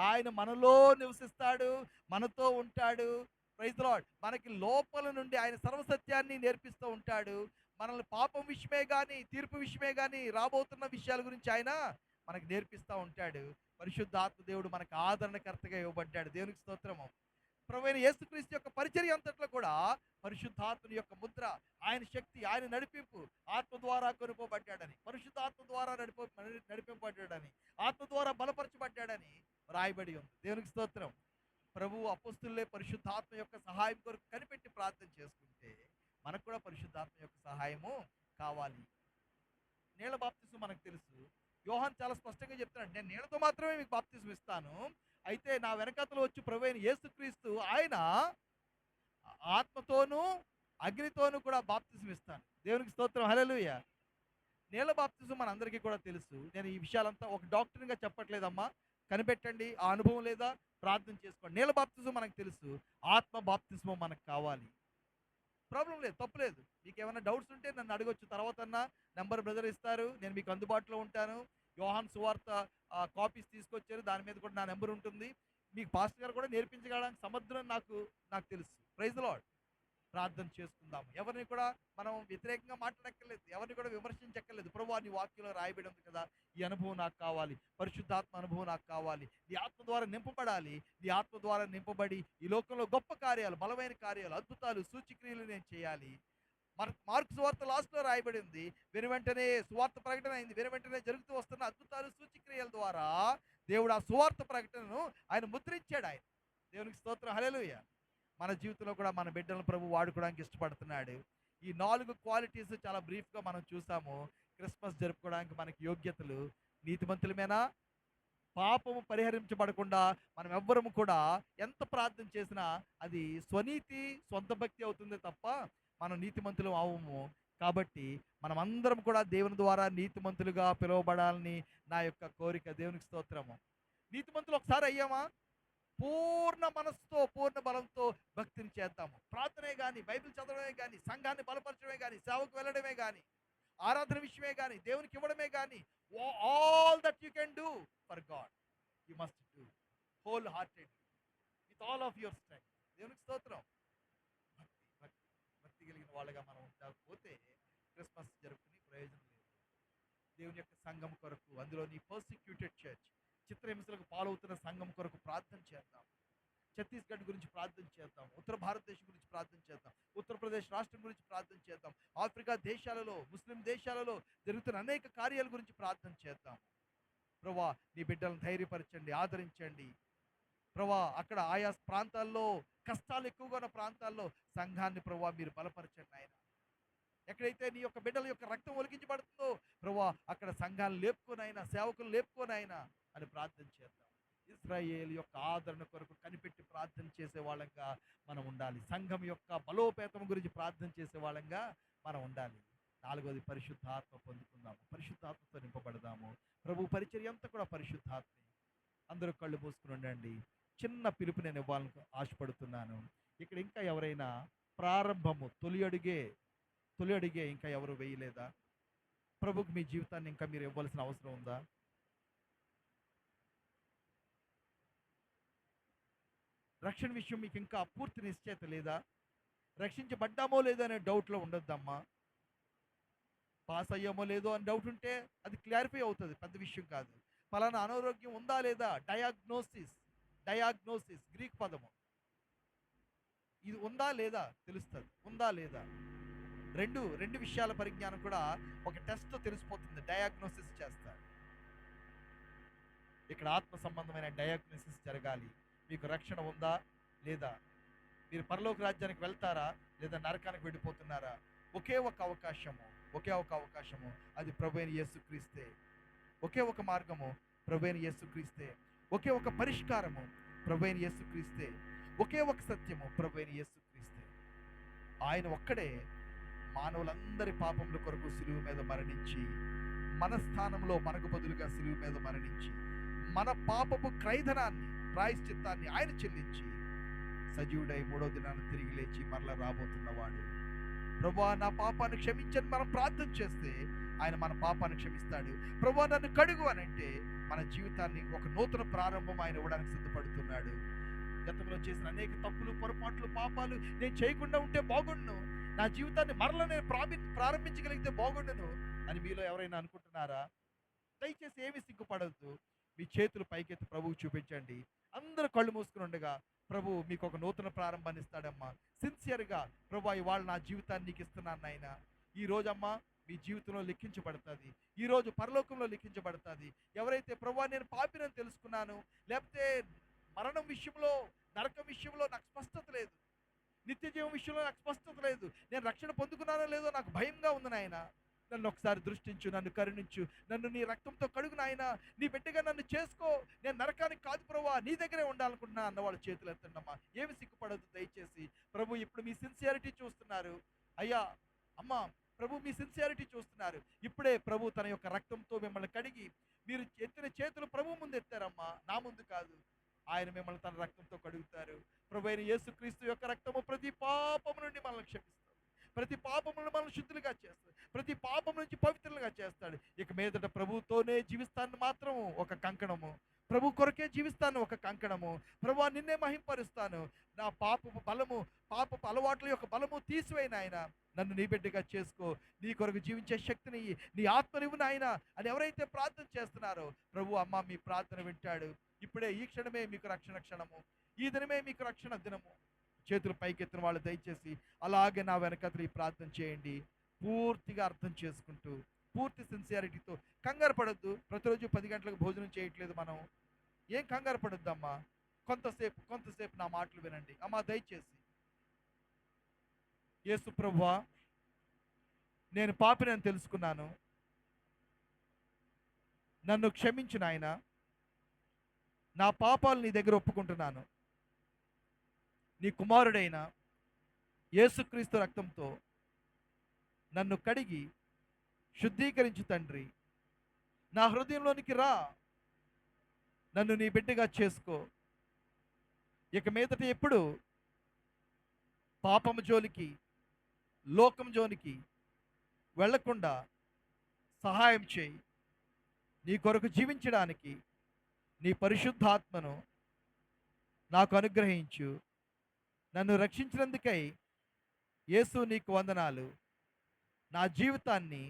ఆయన మనలో నివసిస్తాడు, మనతో ఉంటాడు. Praise the Lord. మనకి లోపల నుండి ఆయన సర్వసత్యాన్ని నేర్పిస్తూ ఉంటాడు. మనల్ని పాపం విషయమే కానీ, తీర్పు విషయమే కానీ, రాబోతున్న విషయాల గురించి ఆయన మనకు నేర్పిస్తూ ఉంటాడు. పరిశుద్ధాత్మ దేవుడు మనకు ఆదరణకర్తగా ఇవ్వబడ్డాడు. దేవునికి స్తోత్రము. ప్రభువైన యేసుక్రీస్తు యొక్క పరిచర్య అంతట్లో కూడా పరిశుద్ధాత్మని యొక్క ముద్ర, ఆయన శక్తి, ఆయన నడిపింపు, ఆత్మ ద్వారా కొనుకోబడ్డాడని, పరిశుద్ధాత్మ ద్వారా నడిపింపబడ్డాడని, ఆత్మ ద్వారా బలపరచబడ్డాడని రాయబడి ఉంది. దేవునికి స్తోత్రం. ప్రభువు అపొస్తలులే పరిశుద్ధాత్మ యొక్క సహాయం కొరకు కనిపెట్టి ప్రార్థన చేసుకుంటే మనకు కూడా పరిశుద్ధాత్మ యొక్క సహాయము కావాలి. నీళ్ళ బాప్తిసం మనకు తెలుసు. యోహాన్ చాలా స్పష్టంగా చెప్తున్నాడు, నేను నీళ్ళతో మాత్రమే మీకు బాప్తిసం ఇస్తాను, అయితే నా వెనకాతలో వచ్చి ప్రభువైన యేసుక్రీస్తు ఆయన ఆత్మతోనూ అగ్నితోనూ కూడా బాప్తిసం ఇస్తాను. దేవునికి స్తోత్రం. హల్లెలూయా. నీళ్ళ బాప్తిసం మన అందరికీ కూడా తెలుసు. నేను ఈ విషయాలంతా ఒక డాక్టర్గా చెప్పట్లేదమ్మా, కనిపెట్టండి. ఆ అనుభవం లేదా ప్రార్థన చేసుకోండి. నీళ్ళ బాప్తిజం మనకు తెలుసు, ఆత్మ బాప్తిజం మనకు కావాలి. ప్రాబ్లం లేదు, తప్పులేదు. మీకు ఏమైనా డౌట్స్ ఉంటే నన్ను అడగొచ్చు. తర్వాత నెంబర్ బ్రదర్ ఇస్తారు, నేను మీకు అందుబాటులో ఉంటాను. యోహాన్ సువార్త కాపీస్ తీసుకొచ్చారు, దాని మీద కూడా నా నెంబర్ ఉంటుంది. మీకు పాస్టర్ గారు కూడా నేర్పించగలడానికి సమర్థులని నాకు తెలుసు. Praise the Lord. ప్రార్థన చేసుకుందాం. ఎవరిని కూడా మనం వ్యతిరేకంగా మాట్లాడక్కర్లేదు, ఎవరిని కూడా విమర్శించక్కర్లేదు. ప్రభువా నీ వాక్యంలో రాయబడి ఉంది కదా, ఈ అనుభవం నాకు కావాలి, పరిశుద్ధాత్మ అనుభవం నాకు కావాలి, నీ ఆత్మ ద్వారా నింపబడాలి, నీ ఆత్మ ద్వారా నింపబడి ఈ లోకంలో గొప్ప కార్యాలు, బలమైన కార్యాలు, అద్భుతాలు, సూచక్రియలు నేను చేయాలి. మార్కు సువార్త లాస్ట్‌లో రాయబడింది. వెనువెంటనే సువార్త ప్రకటన అయింది. వెనువెంటనే జరుగుతూ వస్తున్న అద్భుతాలు, సూచక్రియల ద్వారా దేవుడు ఆ సువార్త ప్రకటనను ఆయన ముద్రించాడాయన. దేవునికి స్తోత్రం. హల్లెలూయా! మన జీవితంలో కూడా మన బిడ్డలను ప్రభువు వాడుకోవడానికి ఇష్టపడుతున్నాడు. ఈ 4 క్వాలిటీస్ చాలా బ్రీఫ్‌గా మనం చూసాము. క్రిస్మస్ జరుపుకోవడానికి మనకి యోగ్యతలు నీతిమంతులమేనా? పాపము పరిహరించబడకుండా మనం ఎవ్వరము కూడా ఎంత ప్రార్థన చేసినా అది స్వనీతి, సొంత భక్తి అవుతుందే తప్ప మనం నీతిమంతులం అవ్వము. కాబట్టి మనమందరం కూడా దేవుని ద్వారా నీతిమంతులుగా పిలువబడాలని నా యొక్క కోరిక. దేవునికి స్తోత్రము. నీతిమంతులు ఒకసారి అయ్యామా? పూర్ణ మనస్సుతో, పూర్ణ బలంతో భక్తిని చేద్దాము. ప్రార్థనే గాని, బైబిల్ చదవడమే గాని, సంఘాన్ని బలపరచడమే గాని, సేవకు వెళ్ళడమే గాని, ఆరాధన విషయమే గాని, దేవునికి ఇవ్వడమే గాని, all that you can do for God you must do whole hearted with all of your strength. దేవునికి స్తోత్రం. భక్తి భక్తి భక్తి కలిగిన వాళ్ళగా మనం ఉండకపోతే క్రిస్మస్ జరుపుకుని ప్రయోజనం లేదు. దేవుని యొక్క సంఘం కొరకు, అందులోని పర్సిక్యూటెడ్ చర్చ్, చిత్రహింసలకు పాలవుతున్న సంఘం కొరకు ప్రార్థన చేద్దాం. ఛత్తీస్గఢ్ గురించి ప్రార్థన చేద్దాం. ఉత్తర భారతదేశం గురించి ప్రార్థన చేద్దాం. ఉత్తరప్రదేశ్ రాష్ట్రం గురించి ప్రార్థన చేద్దాం. ఆఫ్రికా దేశాలలో, ముస్లిం దేశాలలో జరుగుతున్న అనేక కార్యాల గురించి ప్రార్థన చేద్దాం. ప్రభువా, నీ బిడ్డలను ధైర్యపరచండి, ఆదరించండి. ప్రభువా, అక్కడ ఆయా ప్రాంతాల్లో కష్టాలు ఎక్కువగా ఉన్న ప్రాంతాల్లో సంఘాన్ని ప్రభువా మీరు బలపరచండి ఆయన. ఎక్కడైతే నీ యొక్క బిడ్డల యొక్క రక్తం ఒలికించబడుతుందో ప్రభువా, అక్కడ సంఘాలను లేపుకోనైనా, సేవకులు లేపుకోనైనా అని ప్రార్థన చేద్దాం. ఇశ్రాయేలు యొక్క ఆదరణ కొరకు కనిపెట్టి ప్రార్థన చేసే వాళ్ళంగా మనం ఉండాలి. సంఘం యొక్క బలోపేతం గురించి ప్రార్థన చేసే వాళ్ళంగా మనం ఉండాలి. 4వది పరిశుద్ధాత్మ పొందుకుందాము. పరిశుద్ధాత్మతో నింపబడదాము. ప్రభు పరిచర్య అంతా కూడా పరిశుద్ధాత్మే. అందరూ కళ్ళు మూసుకుని ఉండండి. చిన్న పిలుపు నేను ఇవ్వాలని ఆశపడుతున్నాను. ఇక్కడ ఇంకా ఎవరైనా ప్రారంభము తొలి అడిగే ఇంకా ఎవరు వేయలేదా? ప్రభుకు మీ జీవితాన్ని ఇంకా మీరు ఇవ్వాల్సిన అవసరం ఉందా? రక్షణ విషయం మీకు ఇంకా పూర్తి నిశ్చయత లేదా? రక్షించబడ్డామో లేదో అనే డౌట్లో ఉండొద్దమ్మా. పాస్ అయ్యామో లేదో అని డౌట్ ఉంటే అది క్లారిఫై అవుతుంది, పెద్ద విషయం కాదు. ఫలానా అనారోగ్యం ఉందా లేదా, డయాగ్నోసిస్ గ్రీక్ పదము. ఇది ఉందా లేదా తెలుస్తుంది, ఉందా లేదా. రెండు విషయాల పరిజ్ఞానం కూడా ఒక టెస్ట్తో తెలిసిపోతుంది. డయాగ్నోసిస్ చేస్తారు. ఇక్కడ ఆత్మ సంబంధమైన డయాగ్నోసిస్ జరగాలి. మీకు రక్షణ ఉందా లేదా, మీరు పరలోక రాజ్యానికి వెళ్తారా లేదా నరకానికి వెళ్ళిపోతున్నారా? ఒకే ఒక అవకాశము అది ప్రభువైన యేసుక్రీస్తే. ఒకే ఒక మార్గము ప్రభువైన యేసుక్రీస్తే. ఒకే ఒక పరిష్కారము ప్రభువైన యేసుక్రీస్తే. ఒకే ఒక సత్యము ప్రభువైన యేసుక్రీస్తే. ఆయన ఒక్కడే మానవులందరి పాపముల కొరకు సిలువ మీద మరణించి, మన స్థానంలో మనకు బదులుగా సిలువ మీద మరణించి, మన పాపపు క్రైధనాన్ని, ప్రాయశ్చిత్తాన్ని ఆయన చెల్లించి సజీవుడై 3వ దినాన తిరిగి లేచి మరలా రాబోతున్నవాడు. ప్రభువా, నా పాపాన్ని క్షమించని మనం ప్రార్థన చేస్తే ఆయన మన పాపాన్ని క్షమిస్తాడు. ప్రభువా, నన్ను కడుగు అని అంటే మన జీవితాన్ని ఒక నూతన ప్రారంభం ఆయన ఇవ్వడానికి సిద్ధపడుతున్నాడు. గతంలో చేసిన అనేక తప్పులు, పొరపాట్లు, పాపాలు నేను చేయకుండా ఉంటే బాగుండును, నా జీవితాన్ని మరలా నేను ప్రారంభించగలిగితే బాగుండును అని మీలో ఎవరైనా అనుకుంటున్నారా? దయచేసి ఏమీ సిగ్గుపడద్దు. మీ చేతులు పైకెత్తి ప్రభువు చూపించండి. అందరూ కళ్ళు మూసుకుని ఉండగా ప్రభు మీకు ఒక నూతన ప్రారంభాన్ని ఇస్తాడమ్మా. సిన్సియర్గా ప్రభు ఇవాళ నా జీవితాన్ని నీకు ఇస్తున్నాను నాయన. ఈ రోజమ్మా మీ జీవితంలో లిఖించబడుతుంది, ఈరోజు పరలోకంలో లిఖించబడుతుంది. ఎవరైతే ప్రభు నేను పాపినని తెలుసుకున్నాను, లేకపోతే మరణం విషయంలో, నరకం విషయంలో నాకు స్పష్టత లేదు, నిత్య జీవం విషయంలో నాకు స్పష్టత లేదు, నేను రక్షణ పొందుకున్నానో లేదో నాకు భయంగా ఉంది నాయన, నన్ను ఒకసారి దృష్టించు, నన్ను కరుణించు, నన్ను నీ రక్తంతో కడుగు నాయన, నీ బిడ్డగా నన్ను చేసుకో, నేను నరకానికి కాదు ప్రభువా నీ దగ్గరే ఉండాలనుకుంటున్నా అన్నవాళ్ళు చేతులు ఎత్తండమ్మా. ఏమి సిగ్గుపడద్దు దయచేసి. ప్రభు ఇప్పుడు మీ సిన్సియారిటీ చూస్తున్నారు. అయ్యా అమ్మా, ప్రభు మీ సిన్సియారిటీ చూస్తున్నారు. ఇప్పుడే ప్రభు తన యొక్క రక్తంతో మిమ్మల్ని కడిగి, మీరు ఎత్తిన చేతులు ప్రభు ముందు ఎత్తారమ్మా, నా ముందు కాదు. ఆయన మిమ్మల్ని తన రక్తంతో కడుగుతారు. ప్రభు అయిన యేసుక్రీస్తు యొక్క రక్తము ప్రతి పాపము నుండి మనల్ని క్షమిస్తుంది, ప్రతి పాపములను మనల్ని శుద్ధులుగా చేస్తాడు, ప్రతి పాపం నుంచి పవిత్రులుగా చేస్తాడు. ఇక మీదట ప్రభుతోనే జీవిస్తాను మాత్రం ఒక కంకణము, ప్రభు కొరకే జీవిస్తాను ఒక కంకణము. ప్రభువా నిన్నే మహింపరుస్తాను, నా పాపపు బలము, పాపపు అలవాట్ల యొక్క బలము తీసివేయను ఆయన, నన్ను నీ బిడ్డగా చేసుకో, నీ కొరకు జీవించే శక్తిని, నీ ఆత్మనివ్వు నాయన అని ఎవరైతే ప్రార్థన చేస్తున్నారో ప్రభు అమ్మ మీ ప్రార్థన వింటాడు. ఇప్పుడే ఈ క్షణమే మీకు రక్షణ క్షణము, ఈ దినమే మీకు రక్షణ దినము. చేతులు పైకెత్తిన వాళ్ళు దయచేసి అలాగే నా వెనకతలు ఈ ప్రార్థన చేయండి. పూర్తిగా అర్థం చేసుకుంటూ, పూర్తి సిన్సియారిటీతో. కంగారు పడొద్దు. ప్రతిరోజు 10 గంటలకు భోజనం చేయట్లేదు మనం. ఏం కంగారు పడొద్దమ్మా. కొంతసేపు నా మాటలు వినండి. అమ్మా దయచేసి, యేసు ప్రభువా, నేను పాపినని తెలుసుకున్నాను. నన్ను క్షమించు నాయనా. నా పాపాలు నీ దగ్గర ఒప్పుకుంటున్నాను. నీ కుమారుడైన యేసుక్రీస్తు రక్తంతో నన్ను కడిగి శుద్ధీకరించు తండ్రి. నా హృదయంలోనికి రా. నన్ను నీ బిడ్డగా చేసుకో. ఇక మీదట ఎప్పుడు పాపము జోలికి, లోకం జోలికి వెళ్లకుండా సహాయం చేయి. నీ కొరకు జీవించడానికి నీ పరిశుద్ధాత్మను నాకు అనుగ్రహించు. నన్ను రక్షించినందుకై యేసు నీకు వందనాలు. నా జీవితాన్ని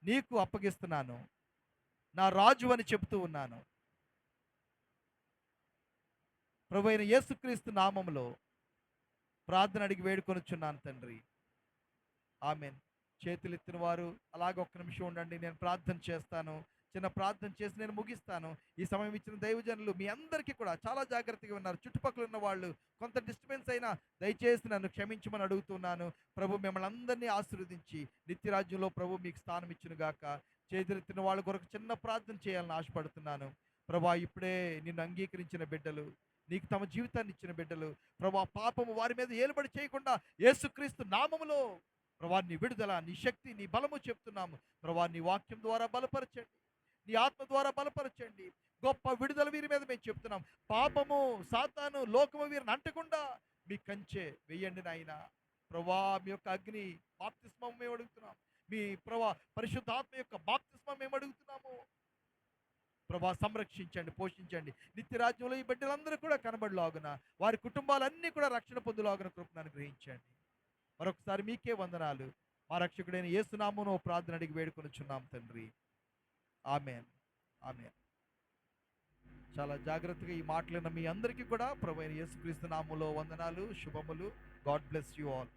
నీకు అప్పగిస్తున్నాను. నా రాజు అని చెబుతూ ఉన్నాను. ప్రభువైన యేసుక్రీస్తు నామములో ప్రార్థన అడిగి వేడుకొనుచున్నాను తండ్రి. ఆమెన్. చేతులెత్తిన వారు అలాగే ఒక్క నిమిషం ఉండండి. నేను ప్రార్థన చేస్తాను. చిన్న ప్రార్థన చేసి నేను ముగిస్తాను. ఈ సమయం ఇచ్చిన దైవజనులు మీ అందరికీ కూడా చాలా జాగ్రత్తగా ఉన్నారు. చుట్టుపక్కల ఉన్న వాళ్ళు కొంత డిస్టర్బెన్స్ అయినా దయచేసి నన్ను క్షమించమని అడుగుతున్నాను. ప్రభు మిమ్మల్ని అందరినీ ఆశీర్వదించి నిత్యరాజ్యంలో ప్రభు మీకు స్థానం ఇచ్చును గాక. చేతులెత్తిన వాళ్ళ కొరకు చిన్న ప్రార్థన చేయాలని ఆశపడుతున్నాను. ప్రభా, ఇప్పుడే నిన్ను అంగీకరించిన బిడ్డలు, నీకు తమ జీవితాన్ని ఇచ్చిన బిడ్డలు, ప్రభా, పాపము వారి మీద ఏలుబడి చేయకుండా యేసుక్రీస్తు నామములో ప్రభా నీ విడుదల, నీ శక్తి, నీ బలము చెప్తున్నాము. ప్రభా, నీ వాక్యం ద్వారా బలపరచండి. నీ ఆత్మ ద్వారా బలపరచండి. గొప్ప విడుదల వీరి మీద మేము చెప్తున్నాం. పాపము, సాతాను, లోకము వీరిని అంటకుండా మీ కంచె వెయ్యండి నాయన. ప్రభా, మీ యొక్క అగ్ని బాప్తిస్మం మేము అడుగుతున్నాం. మీ ప్రభా పరిశుద్ధాత్మ యొక్క బాప్తిస్మం మేము అడుగుతున్నాము. ప్రభా, సంరక్షించండి, పోషించండి. నిత్యరాజ్యంలో ఈ బిడ్డలందరూ కూడా కనబడలాగున, వారి కుటుంబాలన్నీ కూడా రక్షణ పొందులాగున కృపను అనుగ్రహించండి. మరొకసారి మీకే వందనాలు. మా రక్షకుడైన యేసునామములో ప్రార్థన అడిగి వేడుకొనుచున్నాం తండ్రి. ఆమెన్. ఆమెన్. చాలా జాగ్రత్తగా ఈ మాటలను మీ అందరికీ కూడా ప్రభువైన యేసుక్రీస్తు నామములో వందనాలు, శుభములు. God bless you all.